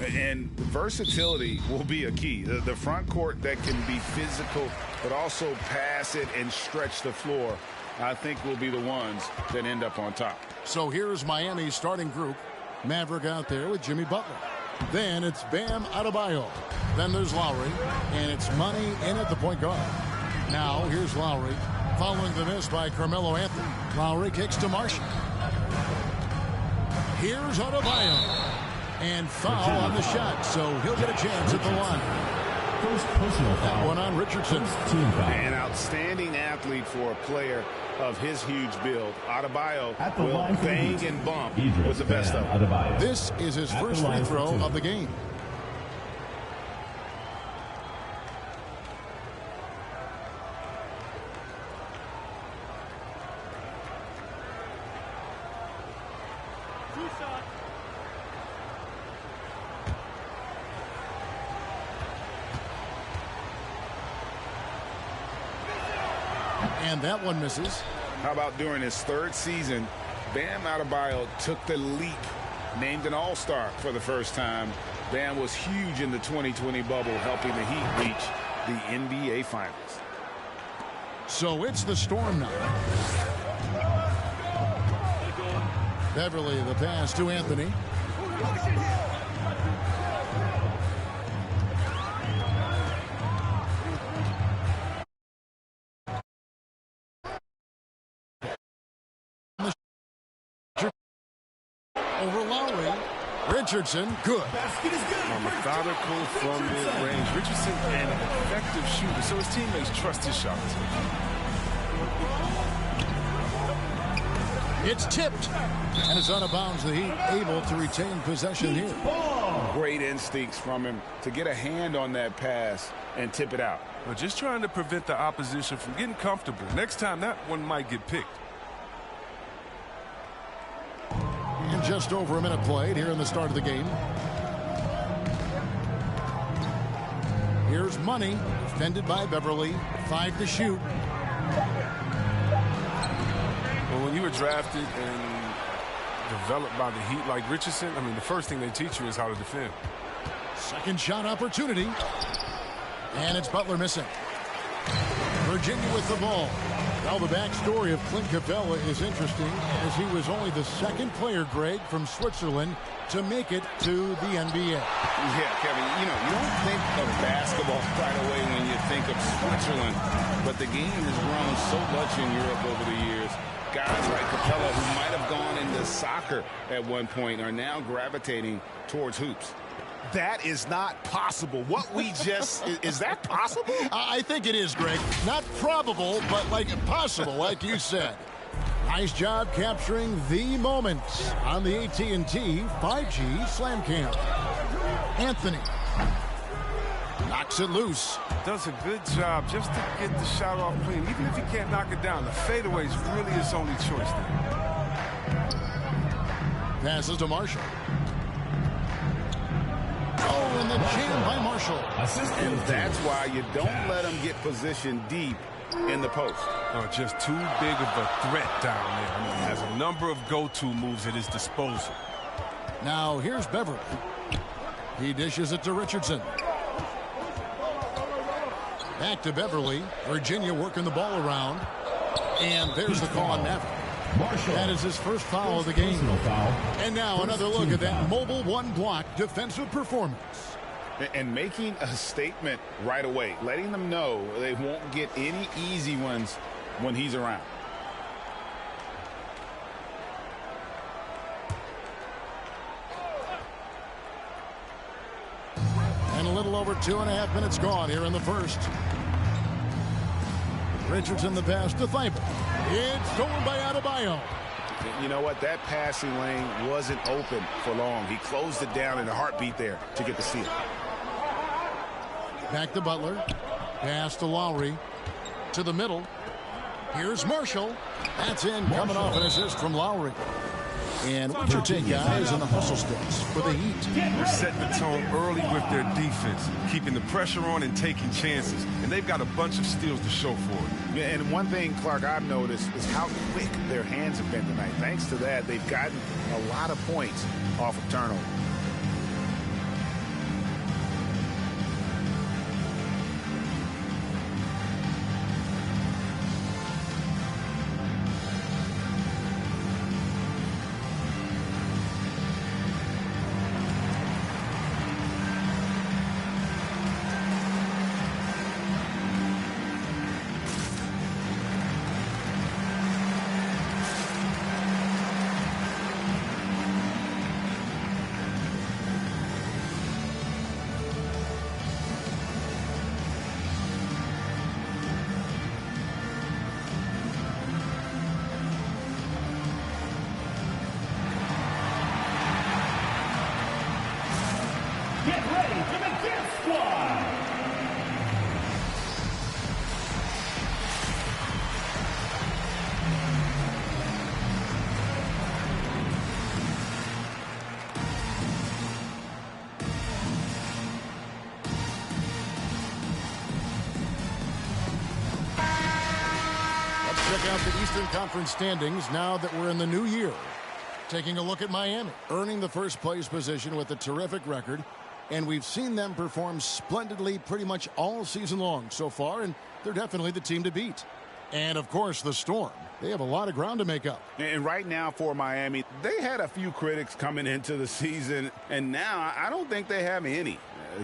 And versatility will be a key. The front court that can be physical, but also pass it and stretch the floor, I think will be the ones that end up on top. So here's Miami's starting group. Maverick out there with Jimmy Butler. Then it's Bam Adebayo. Then there's Lowry. And it's Money in at the point guard. Now here's Lowry. Following the miss by Carmelo Anthony. Lowry kicks to Marshall. Here's Adebayo. And foul on the shot, so he'll get a chance at the line. That one on Richardson. An outstanding athlete for a player of his huge build. Adebayo will bang and bump with the best of them. This is his first free throw of the game. And that one misses. How about during his third season, Bam Adebayo took the leap, named an all-star for the first time. Bam was huge in the 2020 bubble, helping the Heat reach the NBA Finals. So it's the Storm now. Beverly, the pass to Anthony. Over Lowry. Richardson, good. Basket is good. Methodical from mid-range. Richardson, an effective shooter, so his teammates trust his shots. It's tipped. And it's out of bounds. The Heat able to retain possession here. Great instincts from him to get a hand on that pass and tip it out. Well, just trying to prevent the opposition from getting comfortable. Next time, that one might get picked. And just over a minute played here in the start of the game. Here's Money, defended by Beverly. 5 to shoot. Well, when you were drafted and developed by the Heat like Richardson, I mean, the first thing they teach you is how to defend. Second shot opportunity. And it's Butler missing. Virginia with the ball. Now the backstory of Clint Capella is interesting, as he was only the second player, Greg, from Switzerland to make it to the NBA. Yeah, Kevin, you know, you don't think of basketball right away when you think of Switzerland, but the game has grown so much in Europe over the years. Guys like Capella, who might have gone into soccer at one point, are now gravitating towards hoops. That is not possible. What we just is that possible? I think it is, Greg. Not probable, but like possible, like you said. Nice job capturing the moments on the AT&T 5G Slam Cam. Anthony knocks it loose. Does a good job just to get the shot off clean. Even if he can't knock it down, the fadeaway is really his only choice there. Passes to Marshall. Oh, and the jam by Marshall. And that's why you don't let him get positioned deep in the post. Just too big of a threat down there. I mean, he has a number of go-to moves at his disposal. Now here's Beverly. He dishes it to Richardson. Back to Beverly. Virginia working the ball around. And there's the call on Maverick. That is his first foul of the game. And now another look at that mobile one-block defensive performance. And making a statement right away, letting them know they won't get any easy ones when he's around. And a little over 2.5 minutes gone here in the first. Richardson the pass to Thibault. It's stolen by Adebayo. You know what? That passing lane wasn't open for long. He closed it down in a heartbeat there to get the steal. Back to Butler. Pass to Lowry. To the middle. Here's Marshall. That's in. Coming off an assist from Lowry. And what's your take, guys, on the hustle steps for the Heat? They're setting the tone early with their defense, keeping the pressure on and taking chances. And they've got a bunch of steals to show for it. Yeah, and one thing, Clark, I've noticed is how quick their hands have been tonight. Thanks to that, they've gotten a lot of points off of turnover. squad. Check out the Eastern Conference standings now that we're in the new year. Taking a look at Miami, earning the first place position with a terrific record. And we've seen them perform splendidly pretty much all season long so far, and they're definitely the team to beat. And, of course, the Storm. They have a lot of ground to make up. And right now for Miami, they had a few critics coming into the season, and now I don't think they have any.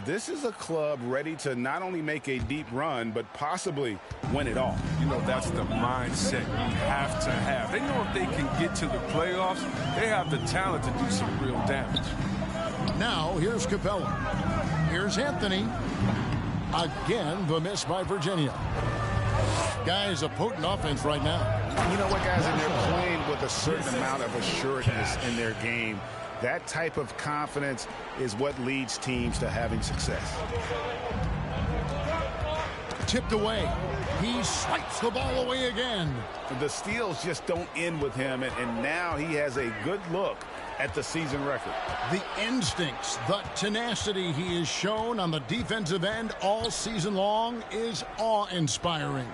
This is a club ready to not only make a deep run, but possibly win it all. You know, that's the mindset you have to have. They know if they can get to the playoffs, they have the talent to do some real damage. Now, here's Capella. Here's Anthony. Again, the miss by Virginia. Guys, a potent offense right now. You know what, guys, and they're playing with a certain amount of assuredness in their game. That type of confidence is what leads teams to having success. Tipped away. He swipes the ball away again. The steals just don't end with him, and now he has a good look at the season record. The instincts, the tenacity he has shown on the defensive end all season long is awe-inspiring.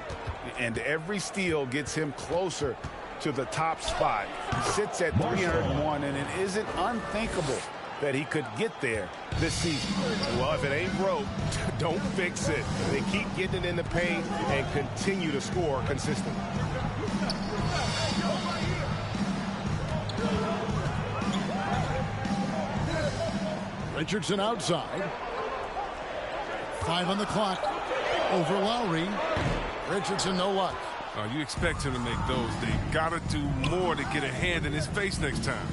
And every steal gets him closer to the top spot. He sits at 301, and it isn't unthinkable that he could get there this season. Well, if it ain't broke, don't fix it. They keep getting it in the paint and continue to score consistently. Richardson outside. 5 on the clock. Over Lowry. Richardson, no luck. You expect him to make those. They got to do more to get a hand in his face next time.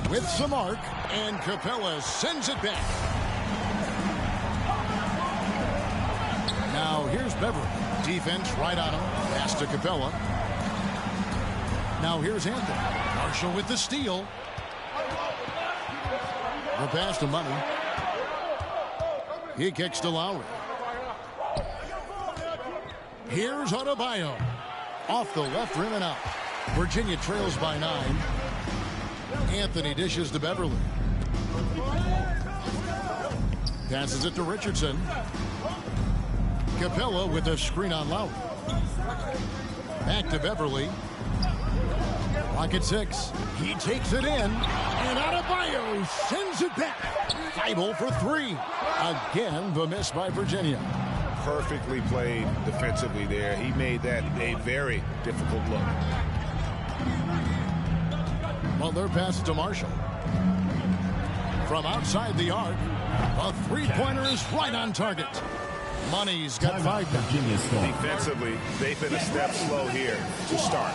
With some arc, and Capella sends it back. Now here's Beverly. Defense right on him. Pass to Capella. Now here's Anthony. Marshall with the steal. The pass to Money. He kicks to Lowry. Here's Adebayo. Off the left rim and out. Virginia trails by 9. Anthony dishes to Beverly. Passes it to Richardson. Capella with a screen on Lowry. Back to Beverly. Clock at 6. He takes it in. And Adebayo sends it back. Feibel for 3. Again, the miss by Virginia. Perfectly played defensively there. He made that a very difficult look. Butler passes to Marshall. From outside the arc, a three-pointer is right on target. Money's got 5 now. Defensively, they've been a step slow here to start.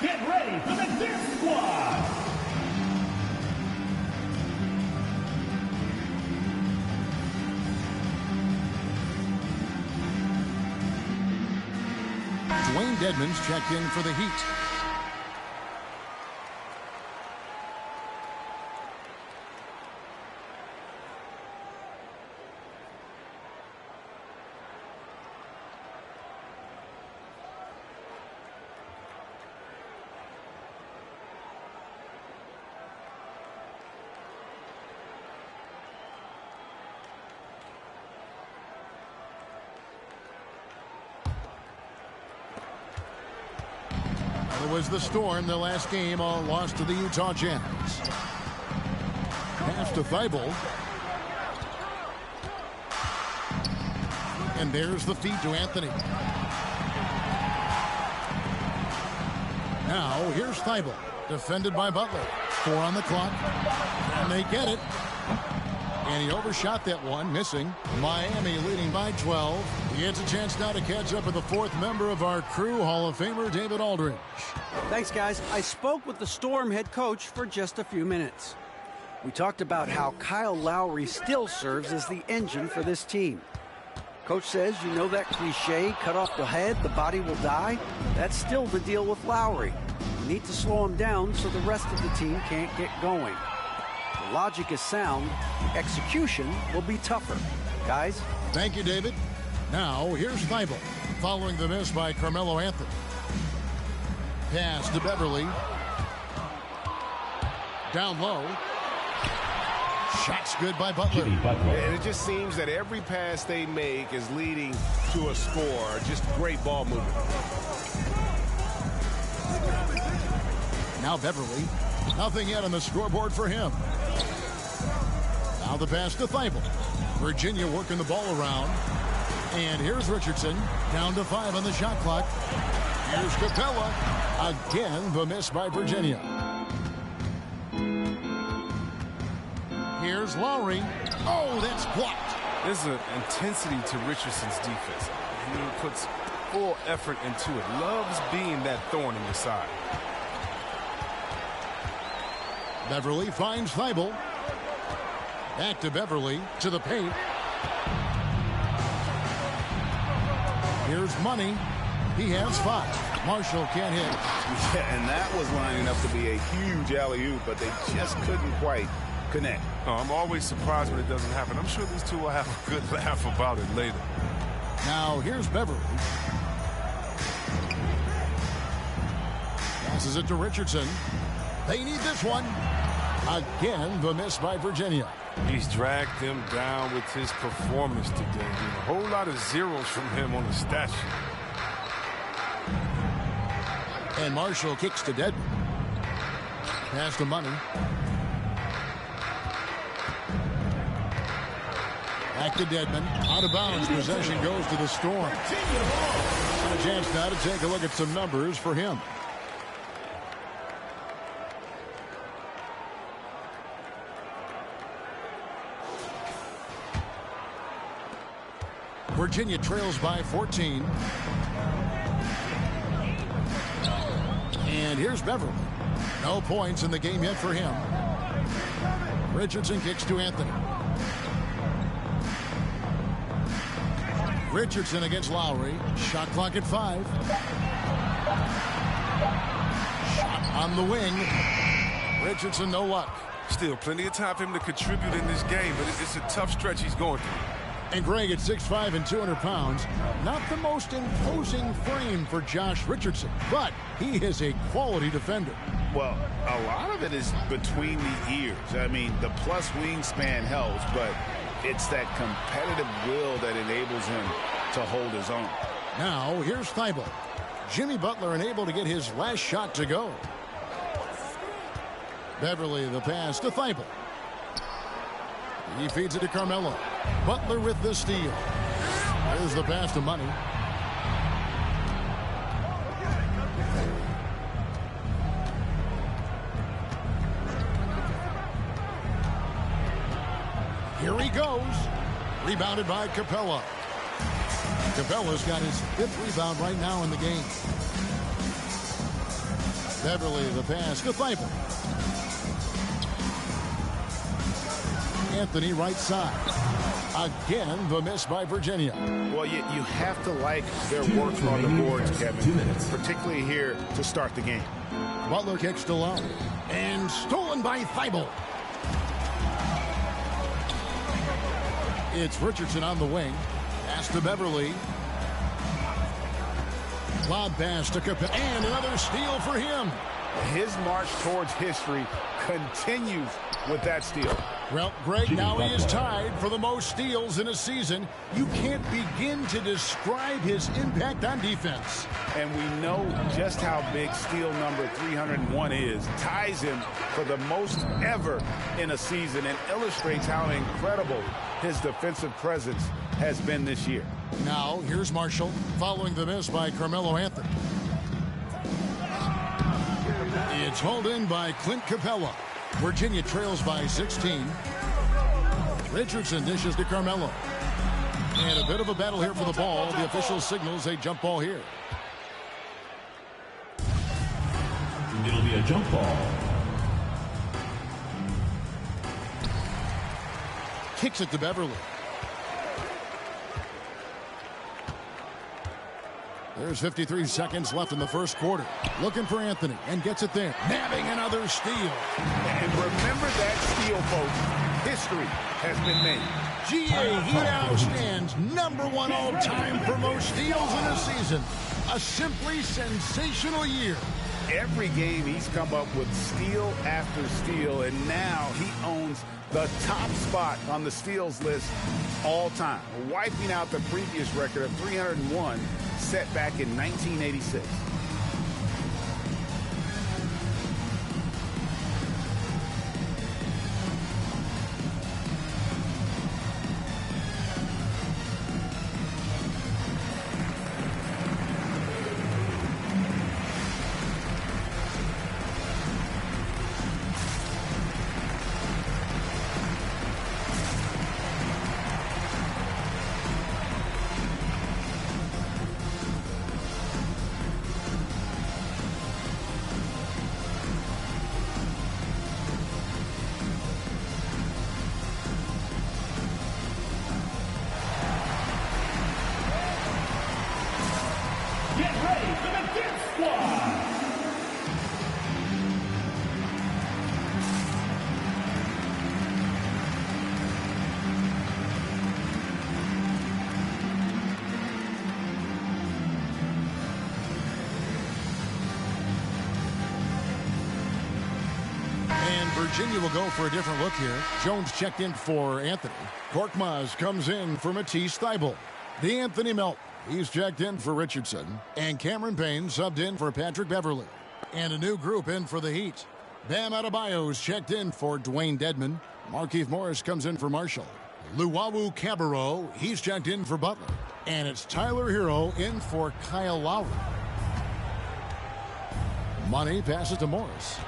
Get ready for the Death Squad! Dwayne Dedmon's checked in for the Heat. It was the Storm, their last game, all lost to the Utah Jazz. Pass to Thibault. And there's the feed to Anthony. Now, here's Thibault. Defended by Butler. 4 on the clock. And they get it. And he overshot that one, missing. Miami leading by 12. He gets a chance now to catch up with the 4th member of our crew, Hall of Famer David Aldridge. Thanks, guys. I spoke with the Storm head coach for just a few minutes. We talked about how Kyle Lowry still serves as the engine for this team. Coach says, you know that cliche, cut off the head, the body will die? That's still the deal with Lowry. You need to slow him down so the rest of the team can't get going. The logic is sound. The execution will be tougher. Guys? Thank you, David. Now, here's Thibault, following the miss by Carmelo Anthony. Pass to Beverly. Down low. Shots good by Butler. And it just seems that every pass they make is leading to a score. Just great ball movement. Now Beverly. Nothing yet on the scoreboard for him. Now the pass to Thibault. Virginia working the ball around. And here's Richardson. Down to 5 on the shot clock. Here's Capella. Again, the miss by Virginia. Here's Lowry. Oh, that's blocked. There's an intensity to Richardson's defense. He puts full effort into it. Loves being that thorn in the side. Beverly finds Thibault. Back to Beverly, to the paint. Here's Money. He has 5. Marshall can't hit. Yeah, and that was lining up to be a huge alley-oop, but they just couldn't quite connect. Oh, I'm always surprised when it doesn't happen. I'm sure these two will have a good laugh about it later. Now here's Beverly. Passes it to Richardson. They need this one. Again, the miss by Virginia. He's dragged them down with his performance today. A whole lot of zeros from him on the stat sheet. And Marshall kicks to Deadman. Pass to Money. Back to Deadman. Out of bounds. Possession goes to the Storm. A chance now to take a look at some numbers for him. Virginia trails by 14. And here's Beverly. No points in the game yet for him. Richardson kicks to Anthony. Richardson against Lowry. Shot clock at 5. Shot on the wing. Richardson, no luck. Still plenty of time for him to contribute in this game, but it's a tough stretch he's going through. And Greg at 6'5" and 200 pounds. Not the most imposing frame for Josh Richardson, but he is a quality defender. Well, a lot of it is between the ears. I mean, the plus wingspan helps, but it's that competitive will that enables him to hold his own. Now, here's Thibault. Jimmy Butler unable to get his last shot to go. Beverly, the pass to Thibault. He feeds it to Carmelo. Butler with the steal. There's the pass to Money. Here he goes. Rebounded by Capella. Capella's got his 5th rebound right now in the game. Beverly, the pass to Thibault. Anthony right side. Again, the miss by Virginia. Well, you have to like their work on the boards, Kevin, particularly here to start the game. Butler kicks to Lowe. And stolen by Thibault. It's Richardson on the wing. Pass to Beverly. Lob pass to Capella. And another steal for him. His march towards history continues with that steal. Well, Greg, now he is tied for the most steals in a season. You can't begin to describe his impact on defense. And we know just how big steal number 301 is. Ties him for the most ever in a season and illustrates how incredible his defensive presence has been this year. Now, here's Marshall following the miss by Carmelo Anthony. It's hauled in by Clint Capella. Virginia trails by 16. Richardson dishes to Carmelo. And a bit of a battle here for the ball. The official signals a jump ball here. It'll be a jump ball. Kicks it to Beverly. There's 53 seconds left in the first quarter. Looking for Anthony and gets it there. Nabbing another steal. And remember that steal, folks. History has been made. GA, he now stands #1 all-time for most steals in a season. A simply sensational year. Every game he's come up with steal after steal, and now he owns the top spot on the steals list all time, wiping out the previous record of 301 set back in 1986. Get ready for the Dip Squad. And Virginia will go for a different look here. Jones checked in for Anthony. Korkmaz comes in for Matisse Thybulle. The Anthony Melton. He's checked in for Richardson. And Cameron Payne subbed in for Patrick Beverly. And a new group in for the Heat. Bam Adebayo's checked in for Dwayne Dedman. Markieff Morris comes in for Marshall. Luwawu Cabarro, he's checked in for Butler. And it's Tyler Hero in for Kyle Lowry. Money passes to Morris.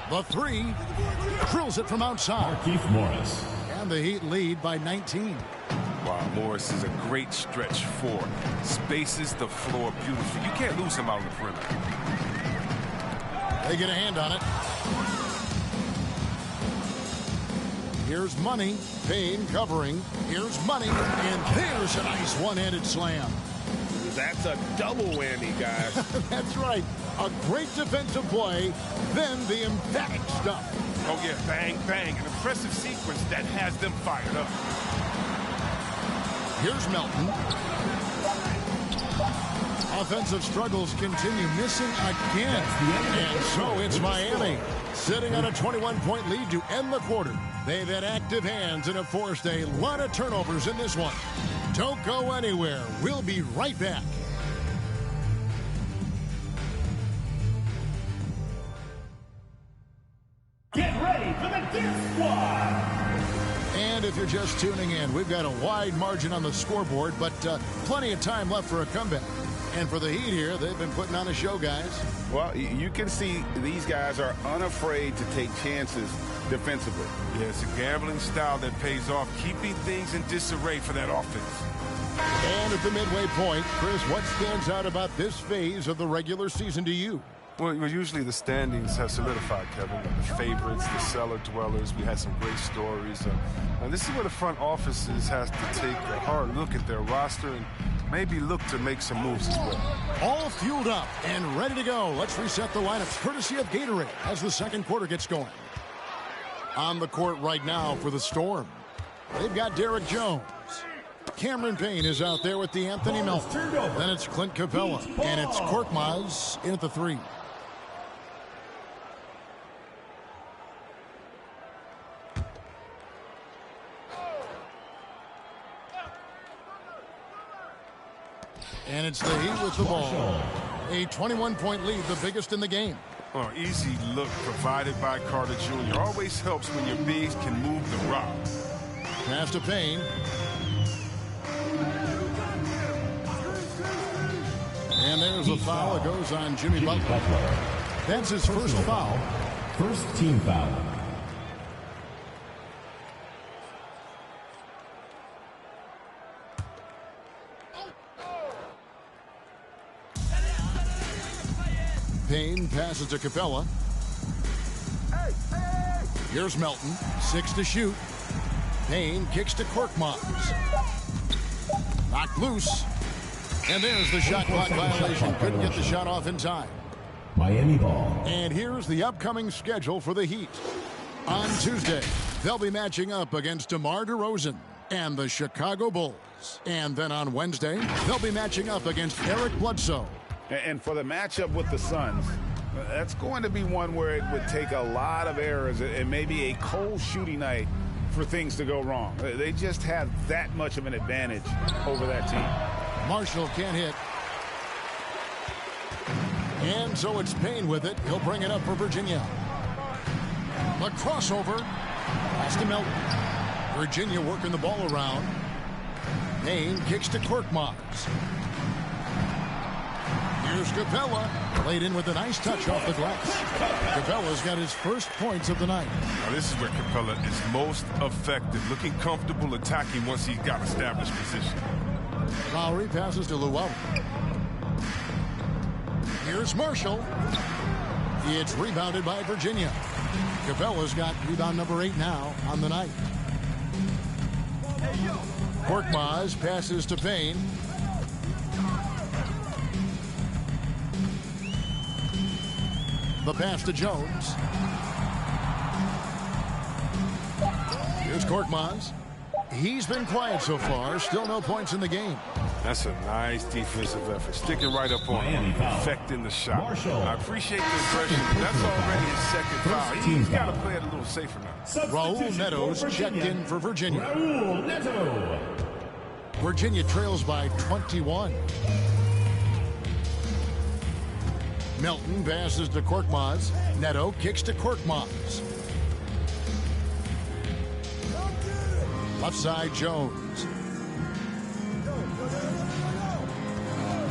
The three, drills it from outside. Markieff Morris. And the Heat lead by 19. Wow, Morris is a great stretch four. Spaces the floor beautifully. You can't lose him out on the perimeter. They get a hand on it. Here's Money. Payne covering. Here's Money. And there's a nice one-handed slam. That's a double whammy, guys. That's right. A great defensive play, then the emphatic stuff. Oh, yeah, bang, bang. An impressive sequence that has them fired up. Here's Melton. Offensive struggles continue, missing again. And so it's Miami, sitting on a 21-point lead to end the quarter. They've had active hands and have forced a lot of turnovers in this one. Don't go anywhere. We'll be right back. Get ready for the Dip Squad. And if you're just tuning in, we've got a wide margin on the scoreboard, but plenty of time left for a comeback. And for the Heat here, they've been putting on a show, guys. Well, you can see these guys are unafraid to take chances defensively. Yeah, it's a gambling style that pays off, keeping things in disarray for that offense. And at the midway point, Chris, what stands out about this phase of the regular season to you? Well, usually the standings have solidified, Kevin. The favorites, the cellar dwellers. We had some great stories. And this is where the front offices has to take a hard look at their roster and maybe look to make some moves as well. All fueled up and ready to go. Let's reset the lineups courtesy of Gatorade as the second quarter gets going. On the court right now for the Storm, they've got Derek Jones. Cameron Payne is out there with the Anthony Melton. Then it's Clint Capella. And it's Korkmaz in at the three. And it's the Heat with the ball. A 21-point lead, the biggest in the game. Oh, easy look provided by Carter Jr. Always helps when your bigs can move the rock. Pass to Payne. And there's a foul. It goes on Jimmy Butler. That's his first foul. First team foul. Payne passes to Capella. Here's Melton. 6 to shoot. Payne kicks to Korkmaz. Knocked loose. And there's the shot clock violation. Couldn't get the shot off in time. Miami ball. And here's the upcoming schedule for the Heat. On Tuesday, they'll be matching up against DeMar DeRozan and the Chicago Bulls. And then on Wednesday, they'll be matching up against Eric Bledsoe. And for the matchup with the Suns, that's going to be one where it would take a lot of errors and maybe a cold shooting night for things to go wrong. They just have that much of an advantage over that team. Marshall can't hit. And so it's Payne with it. He'll bring it up for Virginia. The crossover. Pass to Melton. Virginia working the ball around. Payne kicks to Korkmaz. Here's Capella. Played in with a nice touch off the glass. Capella's got his first points of the night. Now, this is where Capella is most effective. Looking comfortable attacking once he's got established position. Lowry passes to Llewellyn. Here's Marshall. It's rebounded by Virginia. Capella's got rebound number 8 now on the night. Korkmaz passes to Payne. The pass to Jones. Here's Korkmaz. He's been quiet so far. Still no points in the game. That's a nice defensive effort. Sticking right up on him, perfecting the shot. Marshall. I appreciate the aggression, but that's already his second foul. He's got to play it a little safer now. Raul Neto's checked in for Virginia. Raul Neto. Virginia trails by 21. Melton passes to Korkmaz. Neto kicks to Korkmaz. Left side, Jones.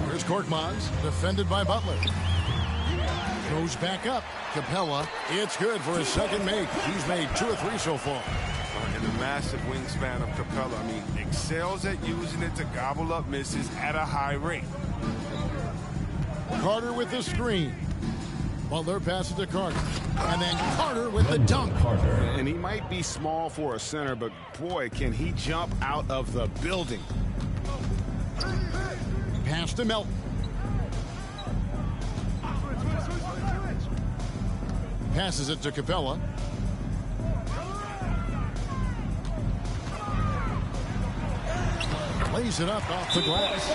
Here's Korkmaz, defended by Butler. Goes back up. Capella. It's good for his second make. He's made 2 or 3 so far. And the massive wingspan of Capella, I mean, excels at using it to gobble up misses at a high rate. Carter with the screen. Butler passes to Carter. And then Carter with the dunk. Carter. And he might be small for a center, but boy, can he jump out of the building. Pass to Melton. Passes it to Capella. Lays it up off the glass.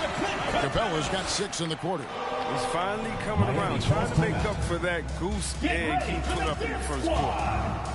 Capella's got 6 in the quarter. He's finally coming around, trying to make up for that goose egg he put up in the first quarter.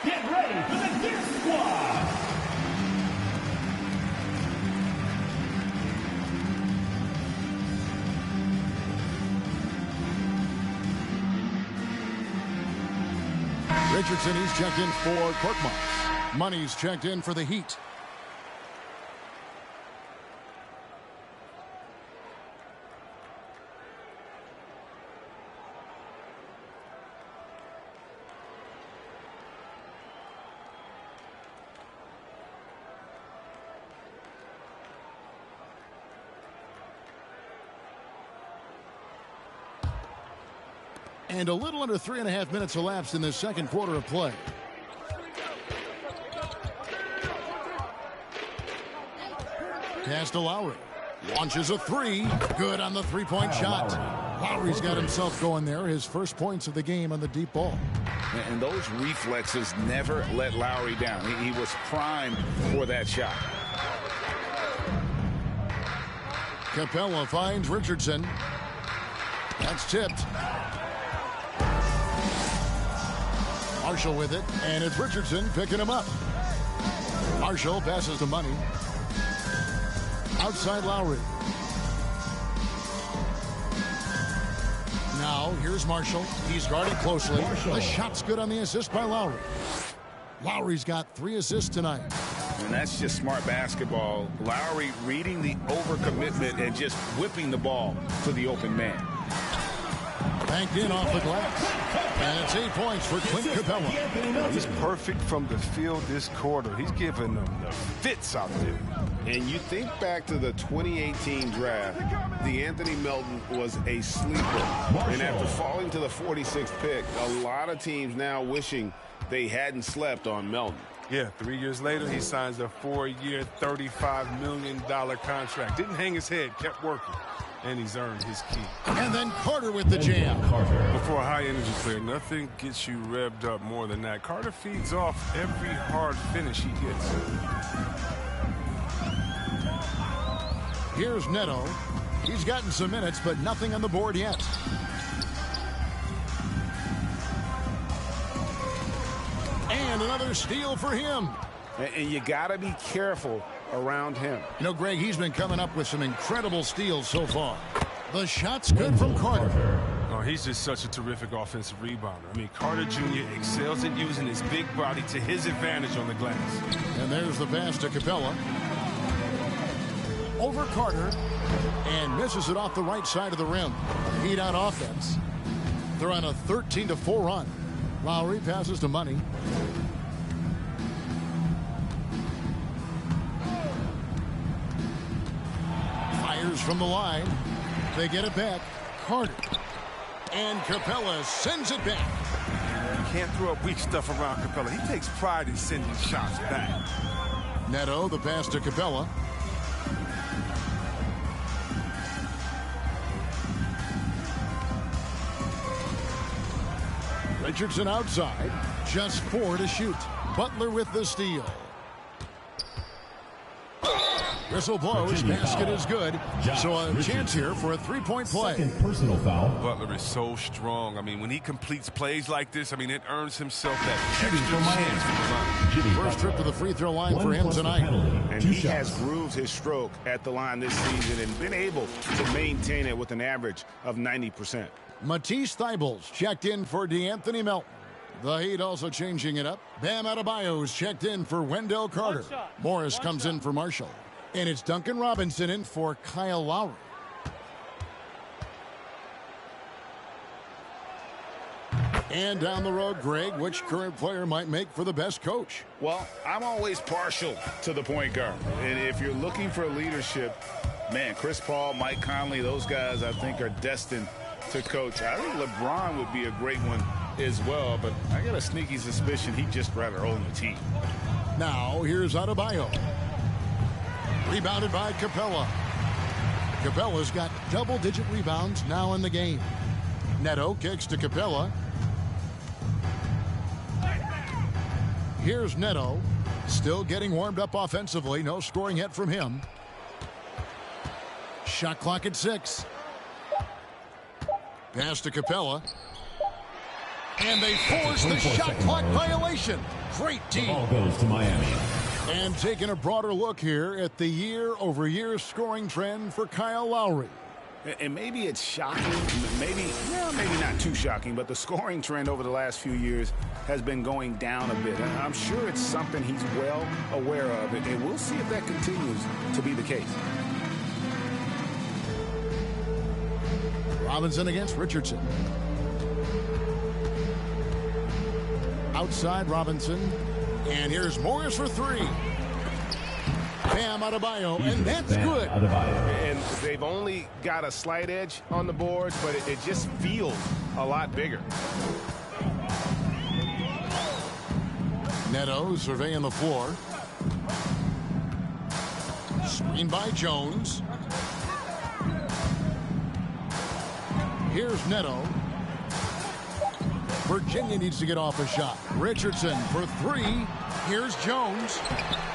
Get ready for the Dip Squad. Richardson, he's checked in for Korkmaz. Money's checked in for the Heat. And a little under 3.5 minutes elapsed in this second quarter of play. Pass to Lowry. Launches a three. Good on the three-point shot. Lowry's got himself going there. His first points of the game on the deep ball. And those reflexes never let Lowry down. He was primed for that shot. Capella finds Richardson. That's tipped. Marshall with it, and it's Richardson picking him up. Marshall passes to Money. Outside Lowry. Now, here's Marshall. He's guarded closely. The shot's good on the assist by Lowry. Lowry's got 3 assists tonight. And that's just smart basketball. Lowry reading the overcommitment and just whipping the ball to the open man. Banked in off the glass. And it's 8 points for Clint Capella. He's perfect from the field this quarter. He's giving them the fits out there. And you think back to the 2018 draft, DeAnthony Melton was a sleeper. And after falling to the 46th pick, a lot of teams now wishing they hadn't slept on Melton. Yeah, 3 years later, he signs a 4-year, $35 million contract. Didn't hang his head, kept working. And he's earned his key. And then Carter with the jam. But for a high-energy player, nothing gets you revved up more than that. Carter feeds off every hard finish he gets. Here's Neto. He's gotten some minutes, but nothing on the board yet. And another steal for him. And you got to be careful around him. You know, Greg, he's been coming up with some incredible steals so far. The shot's good from Carter. Oh, he's just such a terrific offensive rebounder. I mean, Carter Jr. excels at using his big body to his advantage on the glass. And there's the pass to Capella. Over Carter. And misses it off the right side of the rim. Heat out offense. They're on a 13-4 run. Lowry passes to Money. Fires from the line. They get it back. Carter. And Capella sends it back. You can't throw up weak stuff around Capella. He takes pride in sending shots back. Neto, the pass to Capella. Richardson outside. Just 4 to shoot. Butler with the steal. Whistle blows. Basket is good. So a chance here for a 3-point play. Second personal foul. Butler is so strong. I mean, when he completes plays like this, I mean, it earns himself that extra chance from the line. First trip to the free throw line for him tonight. And he has grooved his stroke at the line this season and been able to maintain it with an average of 90%. Matisse Thybulle's checked in for DeAnthony Melton. The Heat also changing it up. Bam Adebayo's checked in for Wendell Carter. Morris comes in for Marshall. And it's Duncan Robinson in for Kyle Lowry. And down the road, Greg, which current player might make for the best coach? Well, I'm always partial to the point guard. And if you're looking for leadership, man, Chris Paul, Mike Conley, those guys I think are destined to coach. I think LeBron would be a great one as well, but I got a sneaky suspicion he'd just rather own the team. Now, here's Adebayo. Rebounded by Capella. Capella's got double-digit rebounds now in the game. Neto kicks to Capella. Here's Neto. Still getting warmed up offensively. No scoring yet from him. Shot clock at 6. Pass to Capella. And they force the shot clock violation. Great team. The ball goes to Miami. And taking a broader look here at the year-over-year scoring trend for Kyle Lowry. And maybe it's shocking, maybe not too shocking, but the scoring trend over the last few years has been going down a bit. And I'm sure it's something he's well aware of, and we'll see if that continues to be the case. Robinson against Richardson. Outside Robinson. And here's Morris for 3. Bam Adebayo, and that's good. And they've only got a slight edge on the boards, but it just feels a lot bigger. Neto surveying the floor. Screen by Jones. Here's Neto. Virginia needs to get off a shot. Richardson for three. Here's Jones.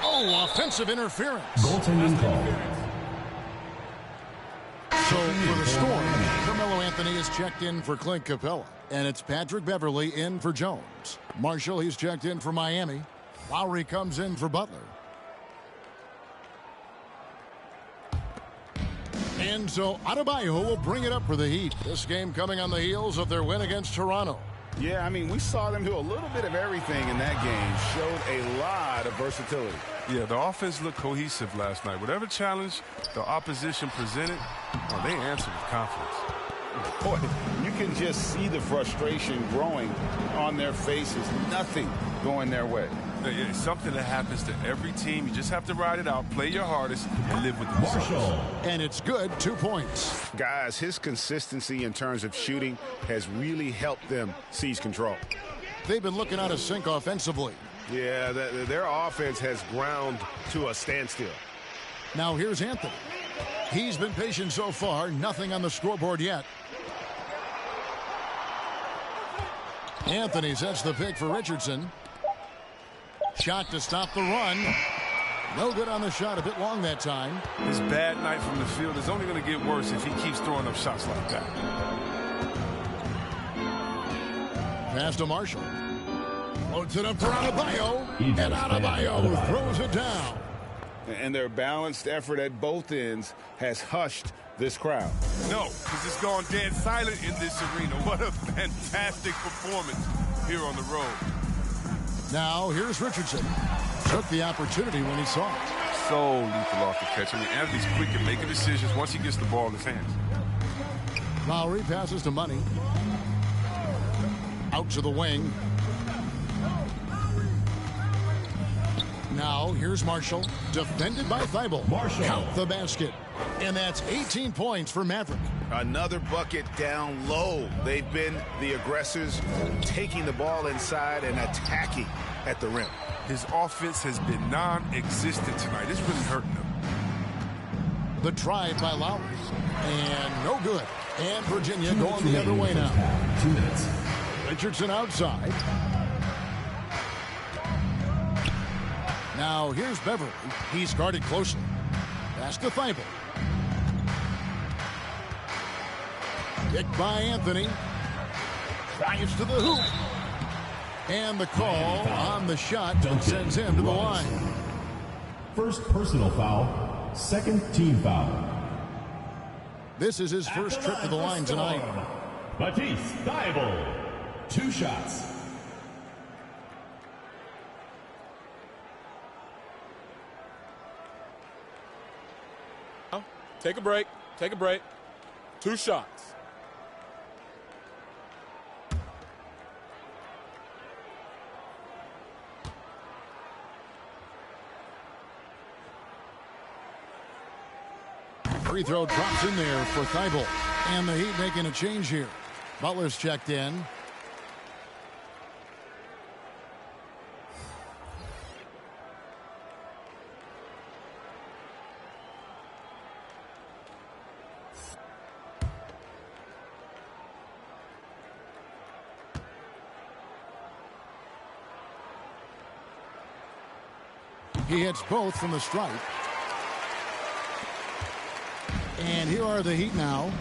Oh, offensive interference. Goaltending call. So for the Storm, Carmelo Anthony is checked in for Clint Capella. And it's Patrick Beverley in for Jones. Marshall, he's checked in for Miami. Lowry comes in for Butler. And so Adebayo will bring it up for the Heat. This game coming on the heels of their win against Toronto. Yeah, I mean, we saw them do a little bit of everything in that game. Showed a lot of versatility. Yeah, the offense looked cohesive last night. Whatever challenge the opposition presented, they answered with confidence. Boy, you can just see the frustration growing on their faces. Nothing going their way. It's something that happens to every team. You just have to ride it out, play your hardest, and live with the results. And it's good, 2 points. Guys, his consistency in terms of shooting has really helped them seize control. They've been looking out of sync offensively. Yeah, their offense has ground to a standstill. Now here's Anthony. He's been patient so far. Nothing on the scoreboard yet. Anthony sets the pick for Richardson. Shot to stop the run. No good on the shot. A bit long that time. His bad night from the field is only going to get worse if he keeps throwing up shots like that. Pass to Marshall. Floats it up for Adebayo. And Adebayo throws it down. And their balanced effort at both ends has hushed this crowd. No, because it's gone dead silent in this arena. What a fantastic performance here on the road. Now here's Richardson. Took the opportunity when he saw it. So lethal off the catch. I mean, Anthony's quick at making decisions once he gets the ball in his hands. Lowry passes to Money. Out to the wing. Now here's Marshall. Defended by Thibault. Marshall. Count the basket. And that's 18 points for Maverick. Another bucket down low. They've been the aggressors, taking the ball inside and attacking at the rim. His offense has been non-existent tonight. It's really hurting them. The drive by Lowry. And no good. And Virginia going the other way now. 2 minutes. Richardson outside. Now here's Beverly. He's guarded closely. Pass to Thibault. Kicked by Anthony. Drives to the hoop. And the call on the shot sends him to the line. First personal foul. Second team foul. This is his first trip to the line tonight. Matisse Thybulle. 2 shots. Take a break. Take a break. 2 shots. Free throw drops in there for Thibault. And the Heat making a change here. Butler's checked in. He hits both from the stripe. And here are the Heat now.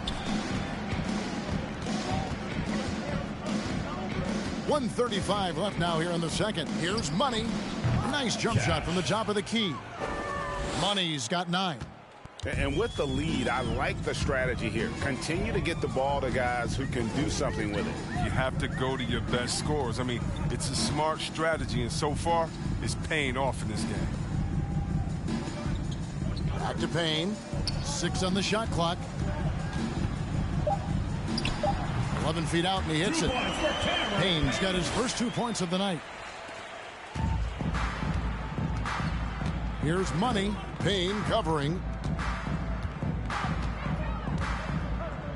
1:35 left now here in the second. Here's Money. Nice jump shot from the top of the key. Money's got 9. And with the lead, I like the strategy here. Continue to get the ball to guys who can do something with it. You have to go to your best scorers. I mean, it's a smart strategy, and so far, it's paying off in this game. Back to Payne. 6 on the shot clock. 11 feet out, and he hits it. Payne's got his first 2 points of the night. Here's Money. Payne covering.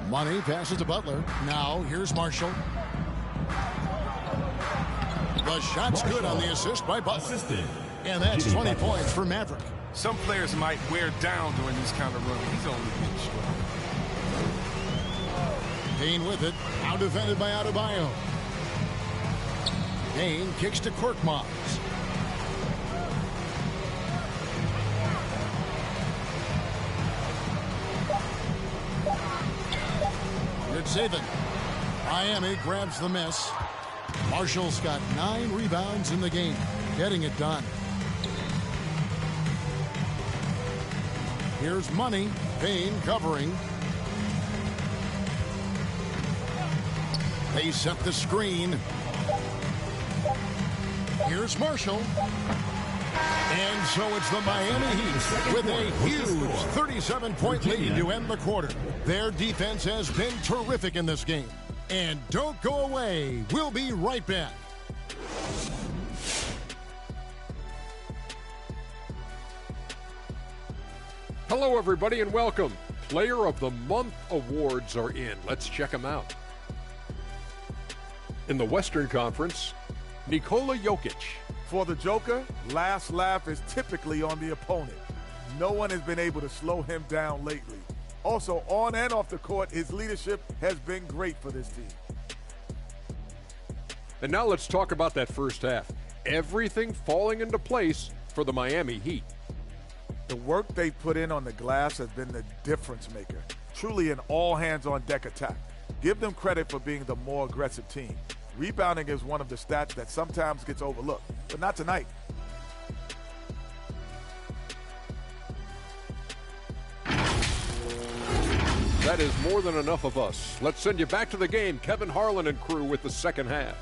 Money passes to Butler. Now here's Marshall. The shot's good on the assist by Butler. And that's 20 points for Maverick. Some players might wear down during this kind of run. He's only getting strong. Payne with it. Now defended by Adebayo. Payne kicks to Korkmaz. Good saving. Miami grabs the miss. Marshall's got 9 rebounds in the game, getting it done. Here's Money. Payne covering. They set the screen. Here's Marshall. And so it's the Miami Heat with a huge 37-point lead to end the quarter. Their defense has been terrific in this game. And don't go away. We'll be right back. Hello, everybody, and welcome. Player of the Month awards are in. Let's check them out. In the Western Conference, Nikola Jokic. For the Joker, last laugh is typically on the opponent. No one has been able to slow him down lately. Also, on and off the court, his leadership has been great for this team. And now let's talk about that first half. Everything falling into place for the Miami Heat. The work they put in on the glass has been the difference maker. Truly an all-hands-on-deck attack. Give them credit for being the more aggressive team. Rebounding is one of the stats that sometimes gets overlooked, but not tonight. That is more than enough of us. Let's send you back to the game. Kevin Harlan and crew with the second half.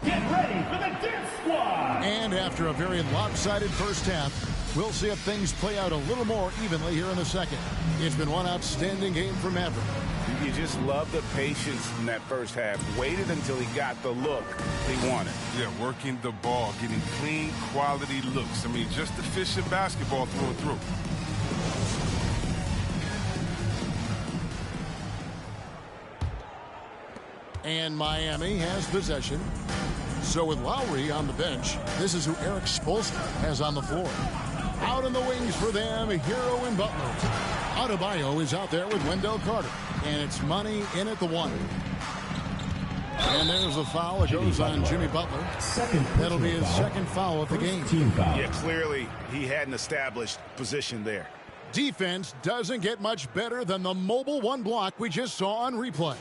Get ready for the Dance Squad! And after a very lopsided first half, we'll see if things play out a little more evenly here in the second. It's been one outstanding game for Maverick. You just love the patience in that first half. Waited until he got the look he wanted. Yeah, working the ball, getting clean, quality looks. I mean, just efficient basketball through and through. And Miami has possession. So with Lowry on the bench, this is who Eric Spoelstra has on the floor. Out in the wings for them, Hero and Butler. Adebayo is out there with Wendell Carter. And it's Money in at the 1. And there's a foul. It goes on Jimmy Butler. That'll be his second foul of the game. Yeah, clearly he hadn't established position there. Defense doesn't get much better than the mobile one block we just saw on replay.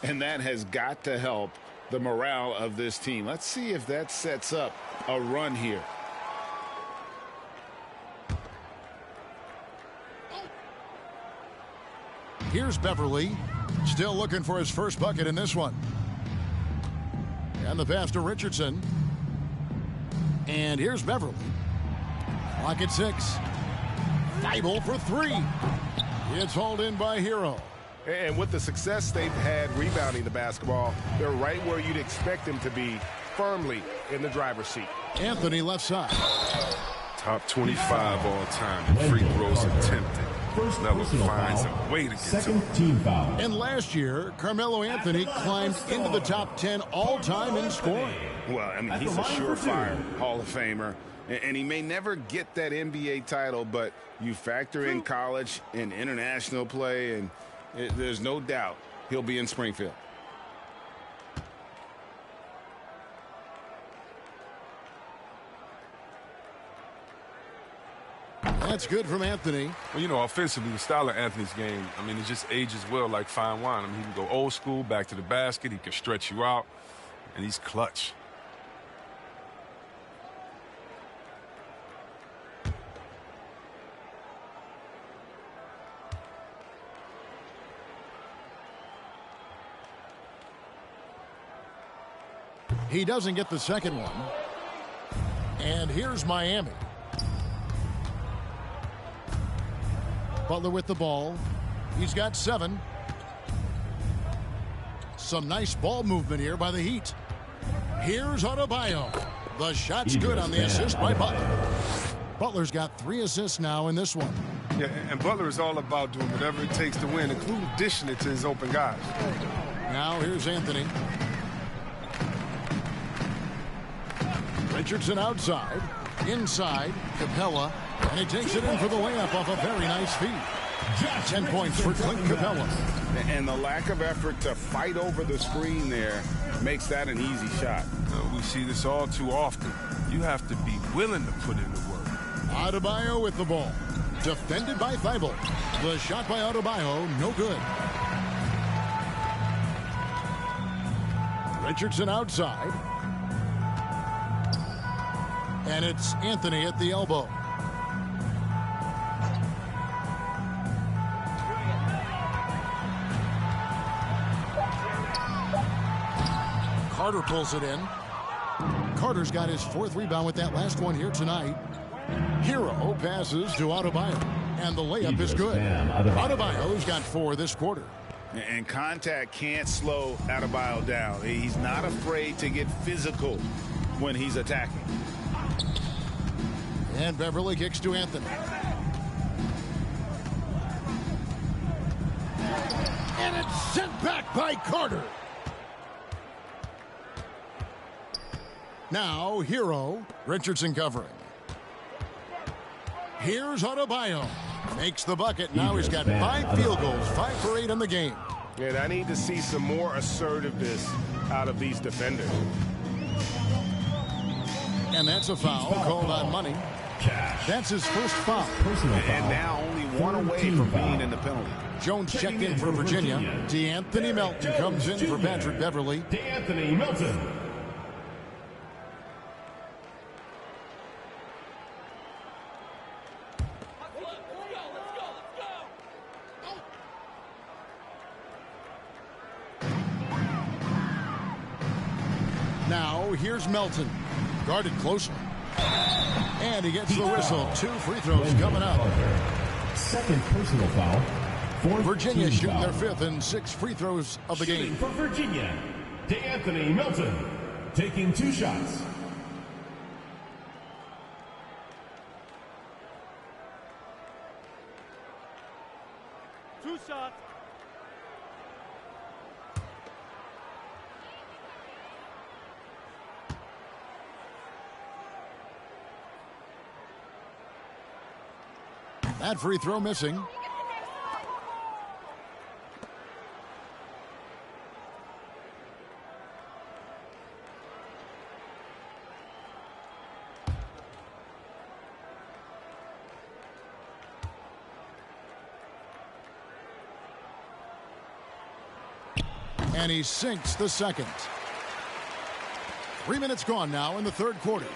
And that has got to help the morale of this team. Let's see if that sets up a run here. Here's Beverly, still looking for his first bucket in this one. And the pass to Richardson. And here's Beverly. Clock at 6. Thibault for 3. It's hauled in by Hero. And with the success they've had rebounding the basketball, they're right where you'd expect them to be, firmly in the driver's seat. Anthony left side. Top 25 all time in free throws attempted. Never finds a way to get Second to team foul. And last year, Carmelo Anthony climbed into the top 10 all-time in scoring. Well, I mean, he's a surefire Hall of Famer. And he may never get that NBA title, but you factor in college and international play, and there's no doubt he'll be in Springfield. That's good from Anthony. Well, you know, offensively, the style of Anthony's game, I mean, it just ages well like fine wine. I mean, he can go old school, back to the basket. He can stretch you out, and he's clutch. He doesn't get the second one. And here's Miami. Butler with the ball. He's got 7. Some nice ball movement here by the Heat. Here's Adebayo. The shot's good on the assist by Butler. Butler's got 3 assists now in this one. Yeah, and Butler is all about doing whatever it takes to win, including dishing it to his open guys. Now here's Anthony. Richardson outside. Inside, Capella. And he takes it in for the layup off a very nice feed. 10 points for Clint Capella. And the lack of effort to fight over the screen there makes that an easy shot. We see this all too often. You have to be willing to put in the work. Adebayo with the ball. Defended by Thibault. The shot by Adebayo, no good. Richardson outside. And it's Anthony at the elbow. Carter pulls it in. Carter's got his 4th rebound with that last one here tonight. Hero passes to Adebayo, and the layup is good. Adebayo's got 4 this quarter. And contact can't slow Adebayo down. He's not afraid to get physical when he's attacking. And Beverly kicks to Anthony. And it's sent back by Carter. Now, Hero. Richardson covering. Here's Adebayo. Makes the bucket. Now he's got 5 field goals, 5 for 8 in the game. And I need to see some more assertiveness out of these defenders. And that's a foul called on Money. That's his first foul. And now only 1 away from being in the penalty. Jones checked in for Virginia. DeAnthony Melton comes in for Patrick Beverly. DeAnthony Melton. Now, here's Melton. Guarded closely. And he gets the whistle. 2 free throws coming up. Second personal foul. Virginia shooting their 5th and 6 free throws of the game. For Virginia, DeAnthony Melton taking 2 shots. That free throw missing. And he sinks the second. 3 minutes gone now in the 3rd quarter.